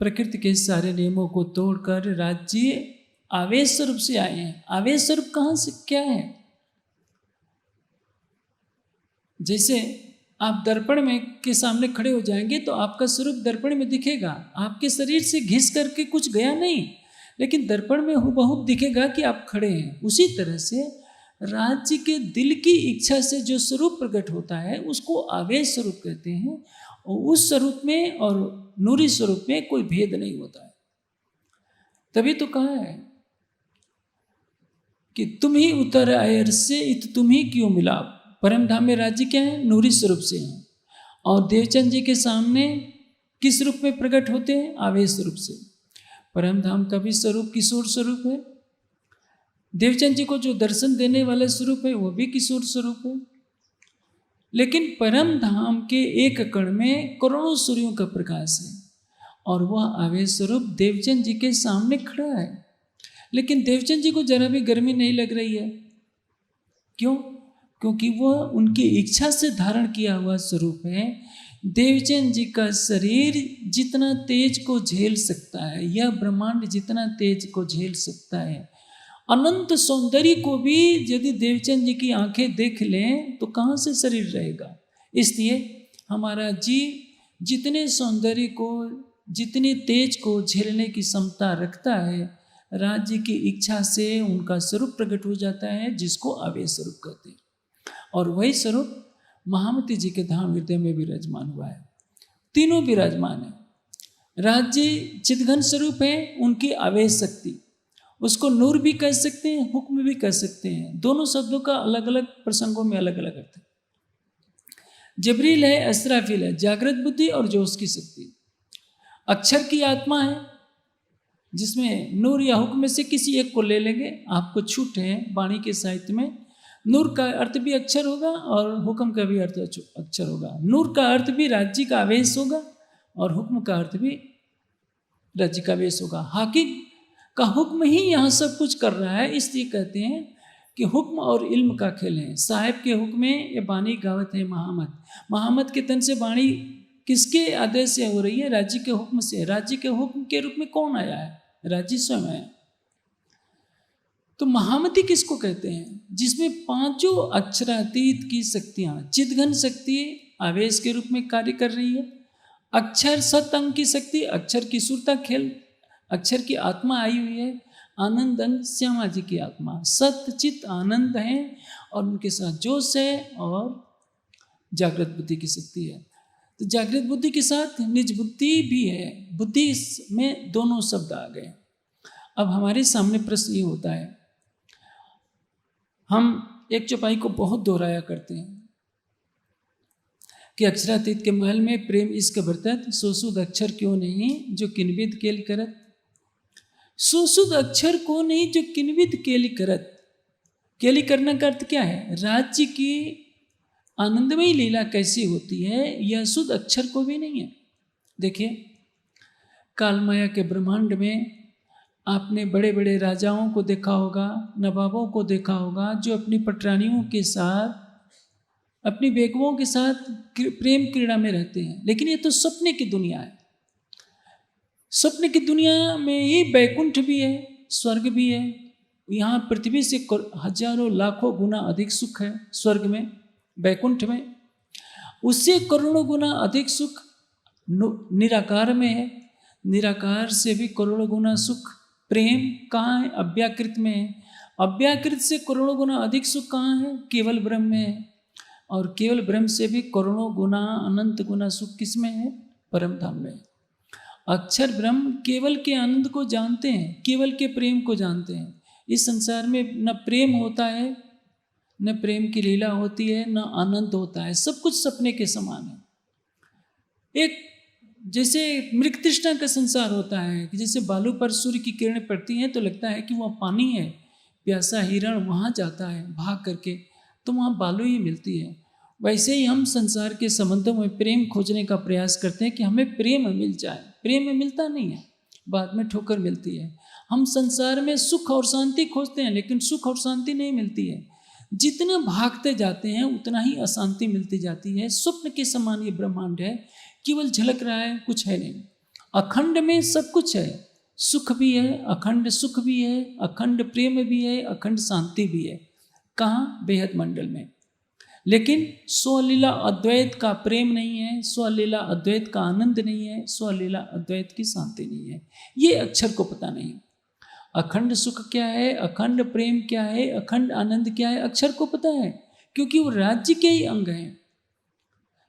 A: प्रकृति के सारे नियमों को तोड़कर राज्य आवेश स्वरूप से आए हैं। आवेश स्वरूप कहां से क्या है? जैसे आप दर्पण में के सामने खड़े हो जाएंगे तो आपका स्वरूप दर्पण में दिखेगा। आपके शरीर से घिस करके कुछ गया नहीं, लेकिन दर्पण में हुबहू दिखेगा कि आप खड़े हैं। उसी तरह से राज्य के दिल की इच्छा से जो स्वरूप प्रकट होता है उसको आवेश स्वरूप कहते हैं। और उस स्वरूप में और नूरी स्वरूप में कोई भेद नहीं होता है। तभी तो कहा है कि तुम ही उतर आए अर्श से, इत तुम ही क्यों मिलाप। परम धाम में राज्य क्या है? नूरी स्वरूप से है। और देवचंद जी के सामने किस रूप में प्रकट होते हैं? आवेश स्वरूप से। परम धाम का भी स्वरूप किशोर स्वरूप है। देवचंद जी को जो दर्शन देने वाला स्वरूप है वो भी किशोर स्वरूप है। लेकिन परम धाम के एक कण में करोड़ों सूर्यों का प्रकाश है और वह आवेश स्वरूप देवचंद जी के सामने खड़ा है। लेकिन देवचंद जी को जरा भी गर्मी नहीं लग रही है। क्यों? क्योंकि वह उनकी इच्छा से धारण किया हुआ स्वरूप है। देवचंद जी का शरीर जितना तेज को झेल सकता है, यह ब्रह्मांड जितना तेज को झेल सकता है, अनंत सौंदर्य को भी यदि देवचंद जी की आंखें देख लें तो कहाँ से शरीर रहेगा। इसलिए हमारा जीव जितने सौंदर्य को, जितने तेज को झेलने की क्षमता रखता है, राज्य की इच्छा से उनका स्वरूप प्रकट हो जाता है, जिसको आवेश स्वरूप कहते हैं। और वही स्वरूप महामती जी के धाम हृदय में विराजमान हुआ है। तीनों विराजमान है। राज्य चितघन स्वरूप है, उनकी आवेश शक्ति, उसको नूर भी कह सकते हैं, हुक्म भी कह सकते हैं। दोनों शब्दों का अलग अलग प्रसंगों में अलग अलग अर्थ है। जबरील है, असराफिल है, जागृत बुद्धि और जोश की शक्ति। अक्षर की आत्मा है, जिसमें नूर या हुक्म में से किसी एक को ले लेंगे, आपको छूट है। वाणी के साहित्य में नूर का अर्थ भी अक्षर होगा और हुक्म का भी अर्थ अक्षर होगा। नूर का अर्थ भी राज्य का आवेश होगा और हुक्म का अर्थ भी राज्य का आवेश होगा। हाकिम का हुक्म ही यहाँ सब कुछ कर रहा है, इसलिए कहते हैं कि हुक्म और इल्म का खेल है। साहिब के हुक्म में ये वाणी गावत है महामत। महामत के तन से वाणी किसके आदेश से हो रही है? राज्य के हुक्म से। राज्य के हुक्म के रूप में कौन आया है? राज्य स्वयं है। तो महामती किसको कहते हैं? जिसमें पांचों अक्षरातीत की शक्तियां, चिदघन शक्ति आवेश के रूप में कार्य कर रही है। अक्षर सत अंग की शक्ति, अक्षर की सुरता खेल, अक्षर की आत्मा आई हुई है। आनंद अंग श्यामा जी की आत्मा, सत चित आनंद है और उनके साथ जोश है और जागृत बुद्धि की शक्ति है। तो जागृत बुद्धि के साथ निज बुद्धि भी है। बुद्धि में दोनों शब्द आ गए। अब हमारे सामने प्रश्न ये होता है, हम एक चौपाई को बहुत दोहराया करते हैं कि अक्षरातीत के महल में प्रेम इश्क बरतत, सोसुद अक्षर क्यों नहीं जो किनविद केल करत। सोसुद अक्षर को नहीं जो किनविद केली करत। केली करने का अर्थ क्या है? राज्य की आनंदमयी लीला कैसी होती है, यह शुद्ध अक्षर को भी नहीं है। देखिए, कालमाया के ब्रह्मांड में आपने बड़े बड़े राजाओं को देखा होगा, नवाबों को देखा होगा, जो अपनी पटरानियों के साथ, अपनी बेगमों के साथ प्रेम क्रीड़ा में रहते हैं। लेकिन ये तो सपने की दुनिया है। सपने की दुनिया में ही बैकुंठ भी है, स्वर्ग भी है। यहाँ पृथ्वी से हजारों लाखों गुना अधिक सुख है स्वर्ग में, बैकुंठ में। उससे करोड़ों गुना अधिक सुख निराकार में है। निराकार से भी करोड़ों गुना सुख प्रेम कहाँ है? अव्याकृत में है। अव्याकृत से करोड़ों गुना अधिक सुख कहाँ है? केवल ब्रह्म में है। और केवल ब्रह्म से भी करोड़ों गुना अनंत गुना सुख किस में है? परम धाम में। अक्षर ब्रह्म केवल के आनंद को जानते हैं, केवल के प्रेम को जानते हैं। इस संसार में न प्रेम होता है, न प्रेम की लीला होती है, न आनंद होता है। सब कुछ सपने के समान है। एक जैसे मृग तृष्णा का संसार होता है कि जैसे बालू पर सूर्य की किरणें पड़ती हैं तो लगता है कि वहाँ पानी है। प्यासा हिरण वहाँ जाता है भाग करके तो वहाँ बालू ही मिलती है। वैसे ही हम संसार के संबंधों में प्रेम खोजने का प्रयास करते हैं कि हमें प्रेम मिल जाए। प्रेम मिलता नहीं है, बाद में ठोकर मिलती है। हम संसार में सुख और शांति खोजते हैं, लेकिन सुख और शांति नहीं मिलती है। जितना भागते जाते हैं उतना ही अशांति मिलती जाती है। स्वप्न के समान ये ब्रह्मांड है, केवल झलक रहा है, कुछ है नहीं। अखंड में सब कुछ है, सुख भी है, अखंड सुख भी है, अखंड प्रेम भी है, अखंड शांति भी है। कहाँ? बेहद मंडल में। लेकिन स्वलीला अद्वैत का प्रेम नहीं है, स्वलीला अद्वैत का आनंद नहीं है, स्वलीला अद्वैत की शांति नहीं है। ये अक्षर को पता नहीं। अखंड सुख क्या है, अखंड प्रेम क्या है, अखंड आनंद क्या है, अक्षर को पता है, क्योंकि वो राज्य के ही अंग हैं।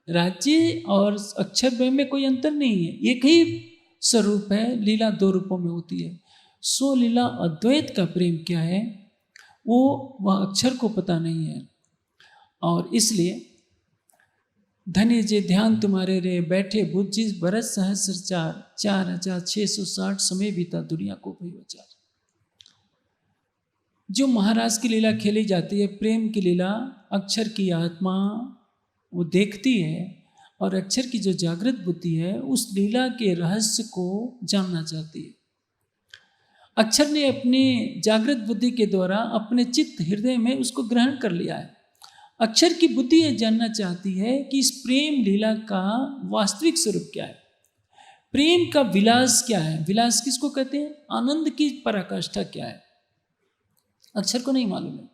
A: राज्य और अक्षर ब्रह्म में कोई अंतर नहीं है, एक ही स्वरूप है। लीला दो रूपों में होती है। स्वलीला अद्वैत का प्रेम क्या है, वो वह अक्षर को पता नहीं है। और इसलिए धन्य जे ध्यान तुम्हारे रे बैठे बुद्धि बरस सहस्र 4660 समय बीता दुनिया को भई विचार। जो महाराज की लीला खेली जाती है, प्रेम की लीला, अक्षर की आत्मा वो देखती है और अक्षर की जो जागृत बुद्धि है उस लीला के रहस्य को जानना चाहती है। अक्षर ने अपनी जागृत बुद्धि के द्वारा अपने चित्त हृदय में उसको ग्रहण कर लिया है। अक्षर की बुद्धि यह जानना चाहती है कि इस प्रेम लीला का वास्तविक स्वरूप क्या है, प्रेम का विलास क्या है। विलास किसको कहते हैं? आनंद की पराकाष्ठा क्या है। अक्षर को नहीं मालूम है।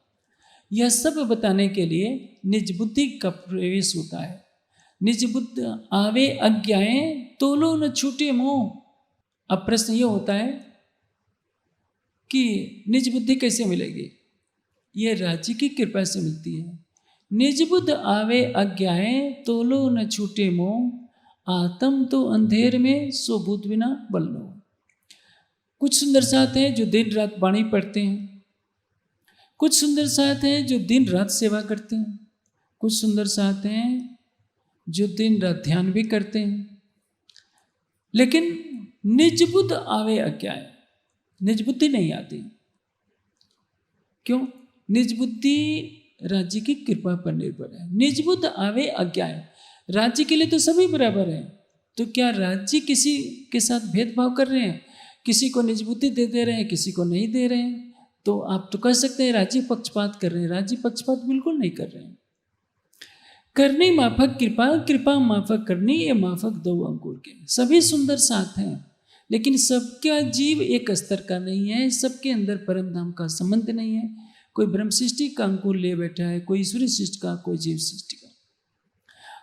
A: यह सब बताने के लिए निज बुद्धि का प्रवेश होता है। निज बुद्धि आवे अज्ञाए तोलो न छूटे मोह। अब प्रश्न ये होता है कि निज बुद्धि कैसे मिलेगी? ये राज्य की कृपा से मिलती है। निज बुद्ध आवे अज्ञाए तोलो न छूटे मोह। आत्म तो अंधेर में सो बुद्ध बिना बल्लो। कुछ सुंदर साथ हैं जो दिन रात वाणी पढ़ते हैं, कुछ सुंदर साथ हैं जो दिन रात सेवा करते हैं, कुछ सुंदर साथ हैं जो दिन रात ध्यान भी करते हैं, लेकिन निज बुद्ध आवे अज्ञाए, निज बुद्धि नहीं आती। क्यों? निज बुद्धि राज्य की कृपा पर निर्भर है। निज बुद्ध आवे अज्ञाए, राज्य के लिए तो सभी बराबर हैं, तो क्या राज्य किसी के साथ भेदभाव कर रहे हैं? किसी को निज बुद्धि दे रहे हैं, किसी को नहीं दे रहे हैं? तो आप तो कह सकते हैं राज्य पक्षपात कर रहे हैं। राज्य पक्षपात बिल्कुल नहीं कर रहे हैं। करनी माफक कृपा, कृपा माफक करनी, ये माफक दो अंकुर के। सभी सुंदर साथ हैं, लेकिन सबका जीव एक स्तर का नहीं है, सबके अंदर परम धाम का संबंध नहीं है। कोई ब्रह्म सृष्टि का अंकुर ले बैठा है, कोई ईश्वरी सृष्टि का, कोई जीव सृष्टि का।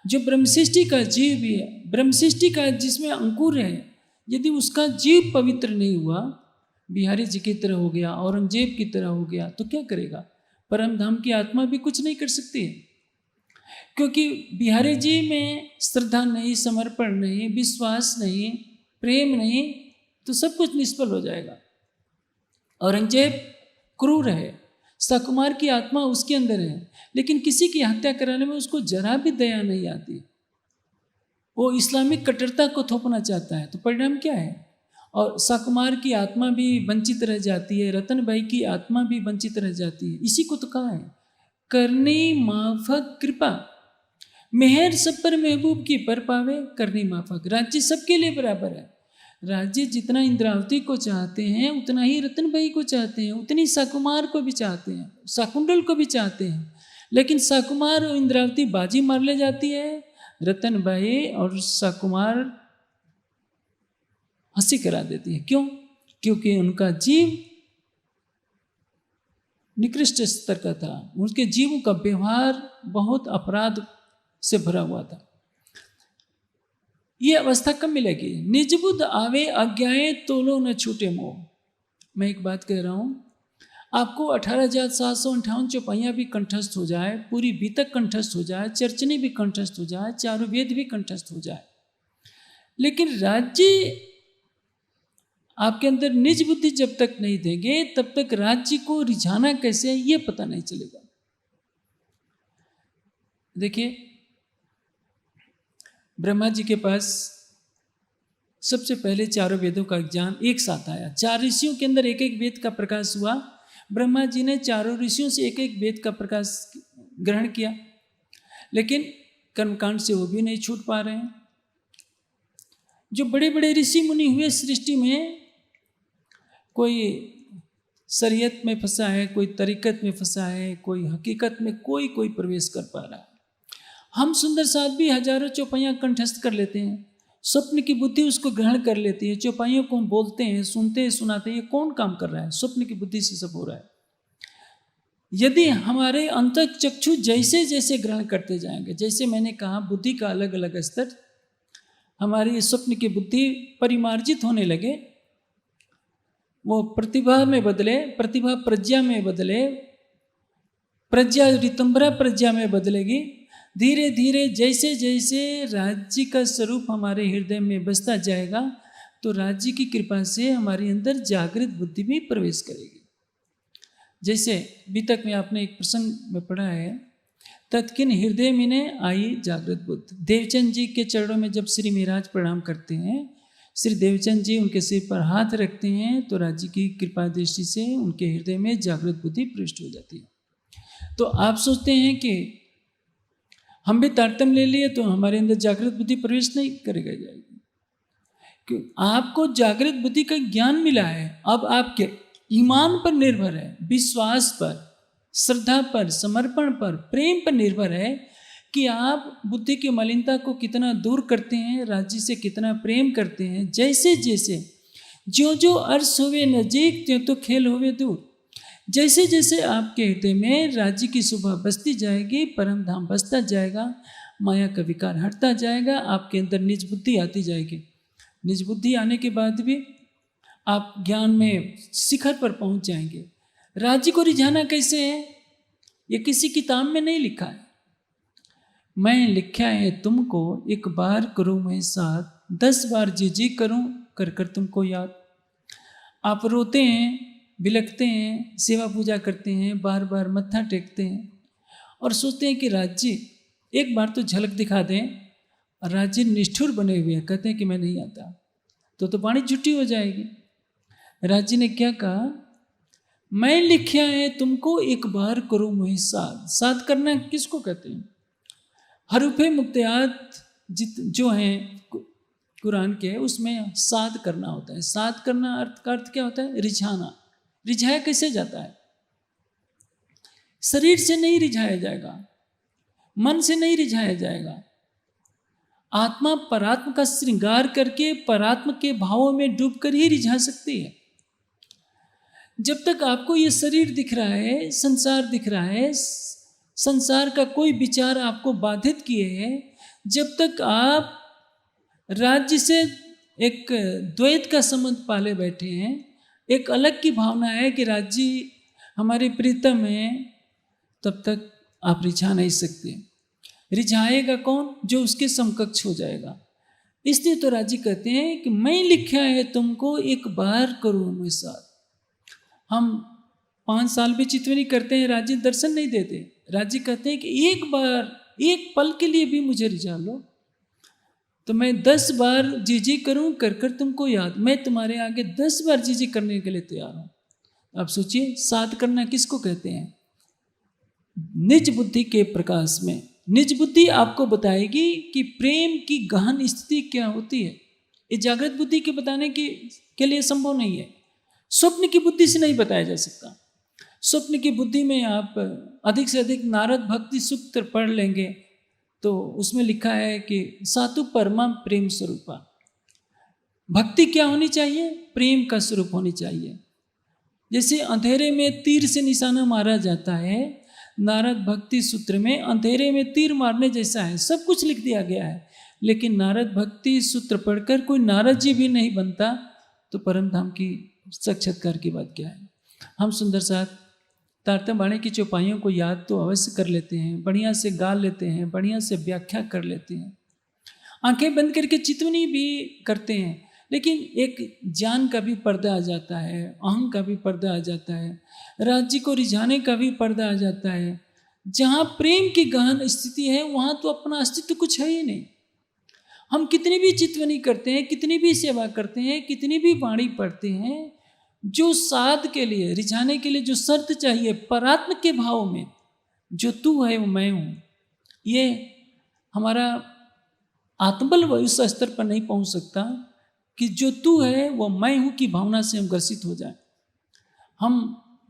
A: जो ब्रह्म सृष्टि का जीव भी है, ब्रह्म सृष्टि का जिसमें अंकुर है, यदि उसका जीव पवित्र नहीं हुआ, बिहारी जी की तरह हो गया, औरंगजेब की तरह हो गया, तो क्या करेगा? परम धाम की आत्मा भी कुछ नहीं कर सकती है, क्योंकि बिहारी जी में श्रद्धा नहीं, समर्पण नहीं, विश्वास नहीं, प्रेम नहीं, तो सब कुछ निष्फल हो जाएगा। औरंगजेब क्रूर है, सकुमार की आत्मा उसके अंदर है, लेकिन किसी की हत्या कराने में उसको जरा भी दया नहीं आती। वो इस्लामिक कट्टरता को थोपना चाहता है, तो परिणाम क्या है? और सकुमार की आत्मा भी वंचित रह जाती है, रतन भाई की आत्मा भी वंचित रह जाती है। इसी को तो कहा है करनी माफक कृपा, मेहर सब पर महबूब की पर पावे करनी माफक। राज्य सबके लिए बराबर है। राज्य जितना इंद्रावती को चाहते हैं उतना ही रतन भाई को चाहते हैं, उतनी सकुमार को भी चाहते हैं, शकुंडल को भी चाहते हैं, लेकिन सकुमार और इंद्रावती बाजी मार ले जाती है, रतन भाई और सकुमार हंसी करा देती है। क्यों? क्योंकि उनका जीव निकृष्ट स्तर का था, उनके जीवों का व्यवहार बहुत अपराध से भरा हुआ था। ये अवस्था कब मिलेगी? निज बुद्ध आवे अज्ञाए तोलो न छूटे मोह। मैं एक बात कह रहा हूं, आपको 18,758 चौपाइयां भी कंठस्थ हो जाए, पूरी बीतक कंठस्थ हो जाए, चर्चनी भी कंठस्थ हो जाए, चारों वेद भी कंठस्थ हो जाए, लेकिन राज्य आपके अंदर निज बुद्धि जब तक नहीं देंगे, तब तक राज्य को रिझाना कैसे है ये पता नहीं चलेगा। देखिए, ब्रह्मा जी के पास सबसे पहले चारों वेदों का ज्ञान एक साथ आया। 4 ऋषियों के अंदर एक एक वेद का प्रकाश हुआ। ब्रह्मा जी ने चारों ऋषियों से एक एक वेद का प्रकाश ग्रहण किया, लेकिन कर्मकांड से वो भी नहीं छूट पा रहे हैं। जो बड़े बड़े ऋषि मुनि हुए सृष्टि में, कोई शरीयत में फंसा है, कोई तरीकत में फंसा है, कोई हकीकत में कोई प्रवेश कर पा रहा है। हम सुंदर साथ भी हजारों चौपाइयाँ कंठस्थ कर लेते हैं, स्वप्न की बुद्धि उसको ग्रहण कर लेती है, चौपाइयों को हम बोलते हैं, सुनते हैं, सुनाते हैं। ये कौन काम कर रहा है? स्वप्न की बुद्धि से सब हो रहा है। यदि हमारे अंतः चक्षु जैसे जैसे ग्रहण करते जाएंगे, जैसे मैंने कहा बुद्धि का अलग अलग स्तर, हमारी स्वप्न की बुद्धि परिमार्जित होने लगे, वो प्रतिभा में बदले, प्रतिभा प्रज्ञा में बदले, प्रज्ञा ऋतंभरा प्रज्ञा में बदलेगी। धीरे धीरे जैसे जैसे राज्य का स्वरूप हमारे हृदय में बसता जाएगा, तो राज्य की कृपा से हमारे अंदर जागृत बुद्धि भी प्रवेश करेगी। जैसे बीतक में आपने एक प्रसंग में पढ़ा है, तत्किन हृदय मिने आई जागृत बुद्ध। देवचंद जी के चरणों में जब श्री महाराज प्रणाम करते हैं, श्री देवचंद जी उनके सिर पर हाथ रखते हैं, तो राज्य की कृपा दृष्टि से उनके हृदय में जागृत बुद्धि प्रविष्ट हो जाती है। तो आप सोचते हैं कि हम भी तारतम्य ले लिए तो हमारे अंदर जागृत बुद्धि प्रवेश नहीं करेगा जाएगी, क्यों? आपको जागृत बुद्धि का ज्ञान मिला है, अब आपके ईमान पर निर्भर है, विश्वास पर, श्रद्धा पर, समर्पण पर, प्रेम पर निर्भर है कि आप बुद्धि की मलिनता को कितना दूर करते हैं, राज्य से कितना प्रेम करते हैं। जैसे जैसे जो जो अर्श हुए नजीक, त्यों तो खेल हुए दूर। जैसे जैसे आपके हृदय में राज्य की शोभा बसती जाएगी, परम धाम बसता जाएगा, माया का विकार हटता जाएगा, आपके अंदर निज बुद्धि आती जाएगी। निज बुद्धि आने के बाद भी आप ज्ञान में शिखर पर पहुंच जाएंगे। राज्य को रिझाना कैसे है, ये किसी किताब में नहीं लिखा है। मैं लिखा है तुमको, एक बार करूं मैं साथ, 10 बार जी जी करूं कर कर तुमको याद। आप रोते हैं, बिलखते हैं, सेवा पूजा करते हैं, बार बार मत्था टेकते हैं और सोचते हैं कि राज्य एक बार तो झलक दिखा दें। राज्य निष्ठुर बने हुए हैं, कहते हैं कि मैं नहीं आता, तो वाणी झूठी हो जाएगी। राज्य ने क्या कहा, मैं लिखा है तुमको, एक बार करो मैं साथ। साथ करना किसको कहते हैं? हरूफे मुक्तियात जो हैं कुरान के, उसमें साध करना होता है। साध करना अर्थ का अर्थ क्या होता है? रिझाना। रिझाया कैसे जाता है? शरीर से नहीं रिझाया जाएगा, मन से नहीं रिझाया जाएगा। आत्मा परात्म का श्रृंगार करके परात्म के भावों में डूबकर ही रिझा सकती है। जब तक आपको ये शरीर दिख रहा है, संसार दिख रहा है, संसार का कोई विचार आपको बाधित किए है, जब तक आप राज्य से एक द्वैत का संबंध पाले बैठे हैं, एक अलग की भावना है कि राज्य हमारे प्रीतम है, तब तक आप रिझा नहीं सकते। रिझाएगा कौन? जो उसके समकक्ष हो जाएगा। इसलिए तो राज्य कहते हैं कि मैं लिखा है तुमको, एक बार करो मेरे साथ। हम 5 साल भी चितवनी करते हैं, राज्य दर्शन नहीं देते। राज्य कहते हैं कि एक बार, एक पल के लिए भी मुझे रिझा लो, तो मैं 10 बार जी जी करूं कर कर तुमको याद। मैं तुम्हारे आगे 10 बार जी जी करने के लिए तैयार हूं। अब सोचिए, साध करना किसको कहते हैं? निज बुद्धि के प्रकाश में निज बुद्धि आपको बताएगी कि प्रेम की गहन स्थिति क्या होती है। ये जागृत बुद्धि के बताने के लिए संभव नहीं है। स्वप्न की बुद्धि से नहीं बताया जा सकता। स्वप्न की बुद्धि में आप अधिक से अधिक नारद भक्ति सूत्र पढ़ लेंगे तो उसमें लिखा है कि सातु परमा प्रेम स्वरूपा। भक्ति क्या होनी चाहिए? प्रेम का स्वरूप होनी चाहिए। जैसे अंधेरे में तीर से निशाना मारा जाता है, नारद भक्ति सूत्र में अंधेरे में तीर मारने जैसा है, सब कुछ लिख दिया गया है। लेकिन नारद भक्ति सूत्र पढ़कर कोई नारद जी भी नहीं बनता, तो परम धाम की साक्षात्कार की बात क्या है? हम सुंदर साथ तारतम्य बाणी की चौपाइयों को याद तो अवश्य कर लेते हैं, बढ़िया से गा लेते हैं, बढ़िया से व्याख्या कर लेते हैं, आंखें बंद करके चितवनी भी करते हैं, लेकिन एक ज्ञान का भी पर्दा आ जाता है, अहं का भी पर्दा आ जाता है, राज्य को रिझाने का भी पर्दा आ जाता है। जहाँ प्रेम की गहन स्थिति है वहाँ तो अपना अस्तित्व कुछ है ही नहीं। हम कितनी भी चितवनी करते हैं, कितनी भी सेवा करते हैं, कितनी भी वाणी पढ़ते हैं, जो साध के लिए, रिझाने के लिए जो शर्त चाहिए परात्म के भाव में, जो तू है वो मैं हूँ, ये हमारा आत्मबल उस स्तर पर नहीं पहुँच सकता कि जो तू है वो मैं हूँ की भावना से हम ग्रसित हो जाए। हम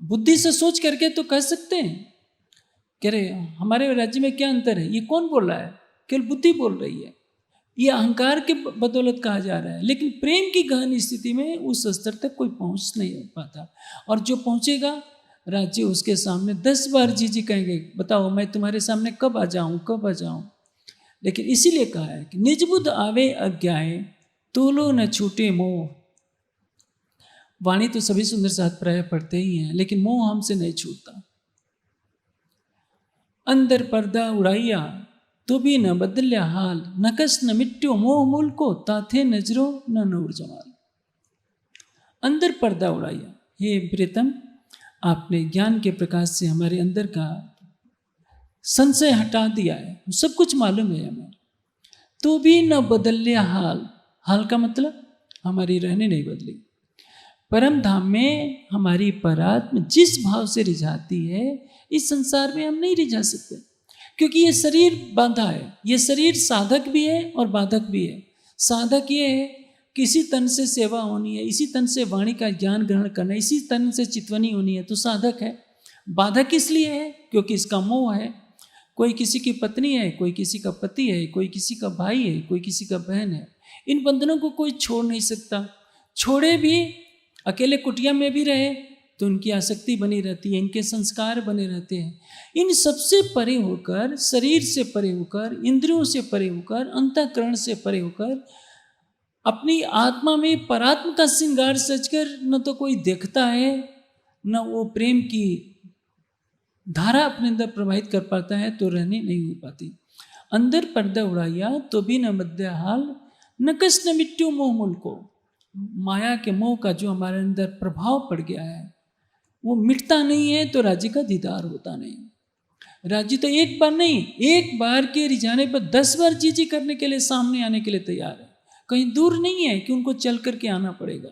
A: बुद्धि से सोच करके तो कह सकते हैं कह रहे हमारे राज्य में क्या अंतर है, ये कौन बोल रहा है? केवल बुद्धि बोल रही है। ये अहंकार के बदौलत कहा जा रहा है, लेकिन प्रेम की गहन स्थिति में उस स्तर तक कोई पहुंच नहीं पाता। और जो पहुंचेगा, राज्य उसके सामने 10 बार जी जी कहेंगे, बताओ मैं तुम्हारे सामने कब आ जाऊं, कब आ जाऊं। लेकिन इसीलिए कहा है कि निज बुद्ध आवे अज्ञाए, तोलो न छूटे मोह। वाणी तो सभी सुंदर साथ प्राय पढ़ते ही हैं, लेकिन मोह हमसे नहीं छूटता। अंदर पर्दा उड़ाइया तो भी न बदल्या हाल, नकस न मिट्यो मोह मूल को, ताथे नजरो न नूर जमाल। अंदर पर्दा उड़ाइया, हे प्रीतम आपने ज्ञान के प्रकाश से हमारे अंदर का संशय हटा दिया है, सब कुछ मालूम है हमें। तो भी न बदल्या हाल, हाल का मतलब हमारी रहने नहीं बदली। परम धाम में हमारी परात्म जिस भाव से रिझाती है, इस संसार में हम नहीं रिझा सकते, क्योंकि ये शरीर बाधा है। ये शरीर साधक भी है और बाधक भी है। साधक ये है कि इसी तन से सेवा होनी है, इसी तन से वाणी का ज्ञान ग्रहण करना है, इसी तन से चितवनी होनी है, तो साधक है। बाधक इसलिए है क्योंकि इसका मोह है। कोई किसी की पत्नी है, कोई किसी का पति है, कोई किसी का भाई है, कोई किसी का बहन है। इन बंधनों को कोई छोड़ नहीं सकता। छोड़े भी, अकेले कुटिया में भी रहे तो उनकी आसक्ति बनी रहती है, इनके संस्कार बने रहते हैं। इन सबसे परे होकर, शरीर से परे होकर, इंद्रियों से परे होकर, अंतःकरण से परे होकर, अपनी आत्मा में परात्म का श्रृंगार सजकर न तो कोई देखता है, न वो प्रेम की धारा अपने अंदर प्रवाहित कर पाता है, तो रहनी नहीं हो पाती। अंदर पर्दा उड़ाया तो भी न मध्य हाल, न कस न मिट्टू मोह मूल को। माया के मोह का जो हमारे अंदर प्रभाव पड़ गया है वो मिटता नहीं है, तो राज्य का दीदार होता नहीं। राज्य तो एक बार नहीं, एक बार के रिझाने पर 10 बार जी करने के लिए सामने आने के लिए तैयार है। कहीं दूर नहीं है कि उनको चल करके आना पड़ेगा।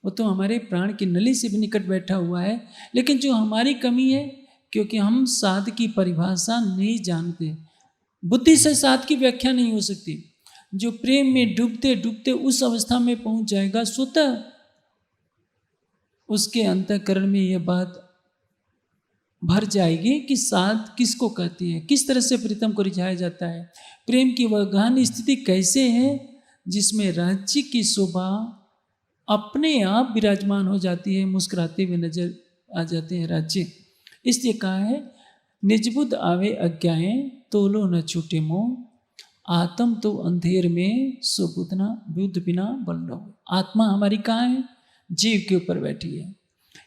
A: वो तो हमारे प्राण की नली से भी निकट बैठा हुआ है। लेकिन जो हमारी कमी है, क्योंकि हम साध की परिभाषा नहीं जानते, बुद्धि से साध की व्याख्या नहीं हो सकती। जो प्रेम में डूबते डूबते उस अवस्था में पहुंच जाएगा, स्वतः उसके अंतःकरण में यह बात भर जाएगी कि साध किसको कहती है, किस तरह से प्रीतम को रिझाया जाता है। प्रेम की वह गहन स्थिति कैसे है जिसमें राज्य की शोभा अपने आप विराजमान हो जाती है, मुस्कुराते हुए नजर आ जाते हैं राज्य। इसलिए कहा है, निजबुद्ध आवे अज्ञाएं तोलो न छूटे मोह, आत्म तो अंधेर में सो बुद्ध बिना बल न हो। आत्मा हमारी कहाँ है? जीव के ऊपर बैठी है।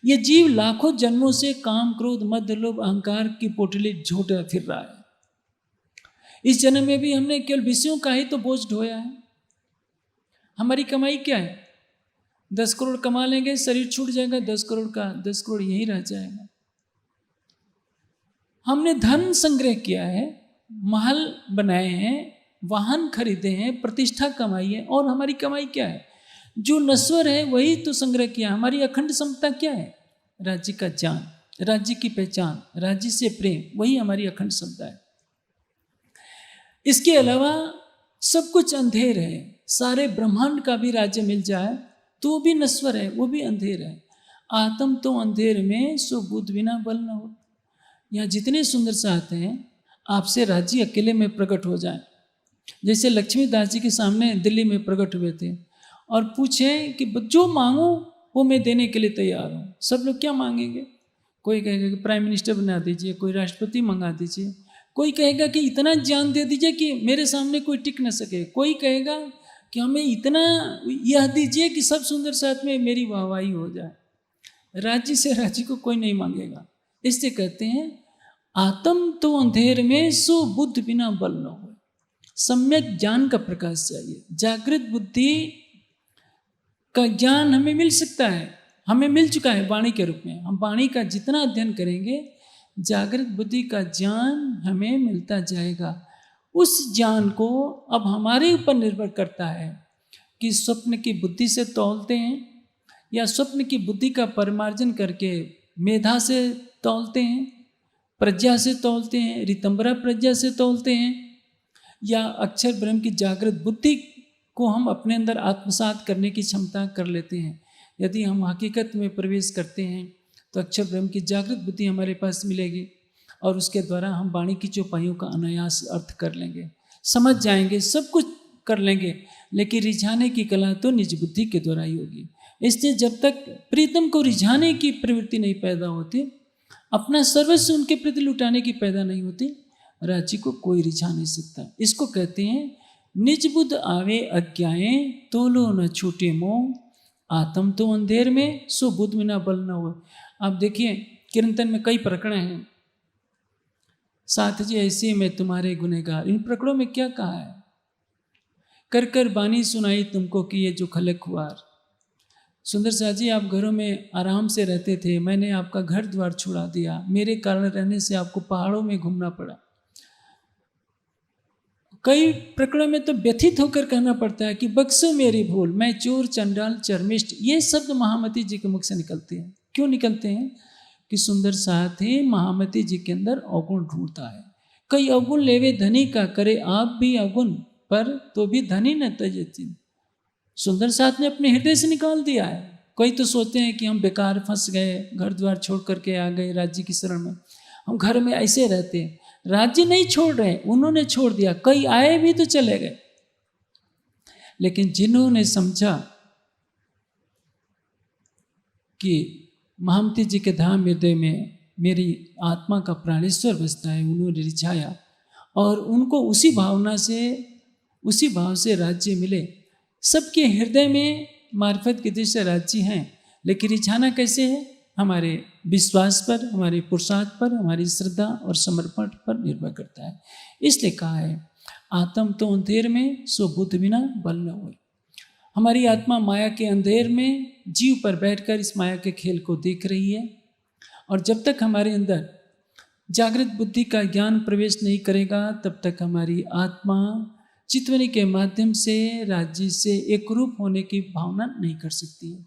A: ये जीव लाखों जन्मों से काम क्रोध मद लोभ अहंकार की पोटली झोंटे फिर रहा है। इस जन्म में भी हमने केवल विषयों का ही तो बोझ ढोया है। हमारी कमाई क्या है? 10 करोड़ कमा लेंगे, शरीर छूट जाएगा, 10 करोड़ का 10 करोड़ यहीं रह जाएगा। हमने धन संग्रह किया है, महल बनाए हैं, वाहन खरीदे हैं, प्रतिष्ठा कमाई है, और हमारी कमाई क्या है? जो नश्वर है वही तो संग्रह किया। हमारी अखंड समता क्या है? राज्य का ज्ञान, राज्य की पहचान, राज्य से प्रेम, वही हमारी अखंड समता है। इसके अलावा सब कुछ अंधेर है। सारे ब्रह्मांड का भी राज्य मिल जाए तो वो भी नश्वर है, वो भी अंधेर है। आत्म तो अंधेर में सो बुद्ध बिना बल न हो। यहाँ जितने सुंदर चाहते हैं आपसे राज्य अकेले में प्रकट हो जाए। जैसे लक्ष्मीदास जी के सामने दिल्ली में प्रकट हुए थे और पूछे कि जो मांगो वो मैं देने के लिए तैयार हूँ। सब लोग क्या मांगेंगे? कोई कहेगा कि प्राइम मिनिस्टर बना दीजिए, कोई राष्ट्रपति मंगा दीजिए, कोई कहेगा कि इतना ज्ञान दे दीजिए कि मेरे सामने कोई टिक न सके, कोई कहेगा कि हमें इतना यह दीजिए कि सब सुंदर साथ में मेरी वाहवाही हो जाए। राज्य से राज्य को कोई नहीं मांगेगा। इससे कहते हैं आत्म तो अंधेर में सो बुद्ध बिना बल न हो। सम्यक ज्ञान का प्रकाश चाहिए। जागृत बुद्धि का ज्ञान हमें मिल सकता है, हमें मिल चुका है वाणी के रूप में। हम वाणी का जितना अध्ययन करेंगे जागृत बुद्धि का ज्ञान हमें मिलता जाएगा। उस ज्ञान को अब हमारे ऊपर निर्भर करता है कि स्वप्न की बुद्धि से तौलते हैं या स्वप्न की बुद्धि का परिमार्जन करके मेधा से तौलते हैं, प्रज्ञा से तौलते हैं, ऋतंबरा प्रज्ञा से तौलते हैं, या अक्षर ब्रह्म की जागृत बुद्धि को हम अपने अंदर आत्मसात करने की क्षमता कर लेते हैं। यदि हम हकीकत में प्रवेश करते हैं तो अक्षर ब्रह्म की जागृत बुद्धि हमारे पास मिलेगी और उसके द्वारा हम वाणी की चौपाइयों का अनायास अर्थ कर लेंगे, समझ जाएंगे, सब कुछ कर लेंगे। लेकिन रिझाने की कला तो निज बुद्धि के द्वारा ही होगी। इसलिए जब तक प्रीतम को रिझाने की प्रवृत्ति नहीं पैदा होती, अपना सर्वस्व उनके प्रति लुटाने की पैदा नहीं होती, राज्य को कोई रिझा नहीं सकता। इसको कहते हैं निज बुद्ध आवे अज्ञाएं तोलो न छूटे मोह, आत्म तो अंधेर में सो बुद्ध बिना बल न हो। आप देखिए कीर्तन में कई प्रकरण हैं। साथ जी ऐसे में तुम्हारे गुनहगार, इन प्रकरणों में क्या कहा है? कर कर बानी सुनाई तुमको कि ये जो खलक खुआर। सुंदर शाह जी, आप घरों में आराम से रहते थे, मैंने आपका घर द्वार छुड़ा दिया, मेरे कारण रहने से आपको पहाड़ों में घूमना पड़ा। कई प्रकरणों में तो व्यथित होकर कहना पड़ता है कि बख्शो मेरी भूल, मैं चोर चंडाल चर्मिष्ठ। ये शब्द महामती जी के मुख से निकलते हैं। क्यों निकलते हैं? कि सुंदर साथ ही महामती जी के अंदर अवगुण ढूंढता है। कई अवगुण लेवे धनी का, करे आप भी अवगुण पर तो भी धनी न तजती। सुंदर साथ ने अपने हृदय से निकाल दिया है। कई तो सोचते हैं कि हम बेकार फंस गए, घर द्वार छोड़ करके आ गए राज्य की शरण में, हम घर में ऐसे रहते हैं। राज्य नहीं छोड़ रहे, उन्होंने छोड़ दिया। कई आए भी तो चले गए। लेकिन जिन्होंने समझा कि महामती जी के धाम हृदय में मेरी आत्मा का प्राणेश्वर बसता है, उन्होंने रिझाया और उनको उसी भावना से, उसी भाव से राज्य मिले। सबके हृदय में मार्फत की दृष्टि राज्य हैं, लेकिन रिझाना कैसे है? हमारे विश्वास पर, हमारे पुरुषार्थ पर, हमारी श्रद्धा और समर्पण पर निर्भर करता है। इसलिए कहा है आत्म तो अंधेर में सो बुद्ध बिना बल न होए। हमारी आत्मा माया के अंधेर में जीव पर बैठकर इस माया के खेल को देख रही है, और जब तक हमारे अंदर जागृत बुद्धि का ज्ञान प्रवेश नहीं करेगा तब तक हमारी आत्मा चितवनी के माध्यम से राज्य से एक रूप होने की भावना नहीं कर सकती है।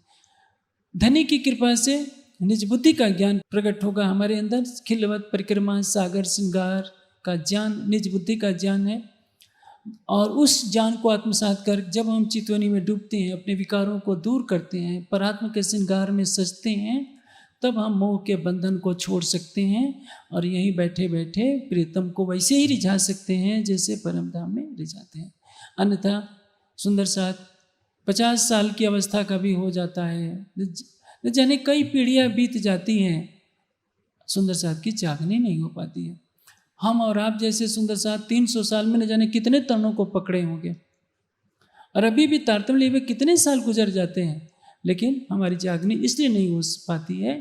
A: धनी की कृपा से निज बुद्धि का ज्ञान प्रकट होगा हमारे अंदर। खिलवत परिक्रमा सागर श्रृंगार का ज्ञान निज बुद्धि का ज्ञान है, और उस ज्ञान को आत्मसात कर जब हम चितवनी में डूबते हैं, अपने विकारों को दूर करते हैं, परात्मा के श्रृंगार में सजते हैं, तब हम मोह के बंधन को छोड़ सकते हैं और यहीं बैठे बैठे प्रीतम को वैसे ही रिझा सकते हैं जैसे परम धाम में रिझाते हैं। अन्यथा सुंदर साथ 50 साल की अवस्था का भी हो जाता है, न जाने कई पीढ़ियाँ बीत जाती हैं, सुंदर साथ की चाहनी नहीं हो पाती है। हम और आप जैसे सुंदर साथ 300 साल में न जाने कितने तनों को पकड़े होंगे, और अभी भी तारतम्य में कितने साल गुजर जाते हैं, लेकिन हमारी जागनी इसलिए नहीं हो पाती है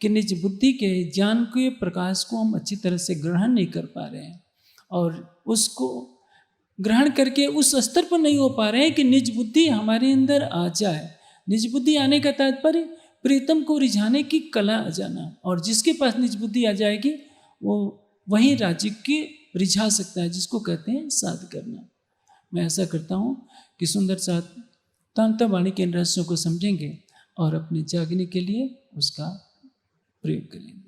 A: कि निज बुद्धि के ज्ञान के प्रकाश को हम अच्छी तरह से ग्रहण नहीं कर पा रहे हैं, और उसको ग्रहण करके उस स्तर पर नहीं हो पा रहे हैं कि निज बुद्धि हमारे अंदर आ जाए। निज बुद्धि आने का तात्पर्य प्रीतम को रिझाने की कला आ जाना, और जिसके पास निज बुद्धि आ जाएगी वो वही राज्य की रिझा सकता है, जिसको कहते हैं साध करना। मैं ऐसा करता हूँ कि सुंदर साथ तांता वाणी के इन रहस्यों को समझेंगे और अपने जागने के लिए उसका प्रयोग करेंगे।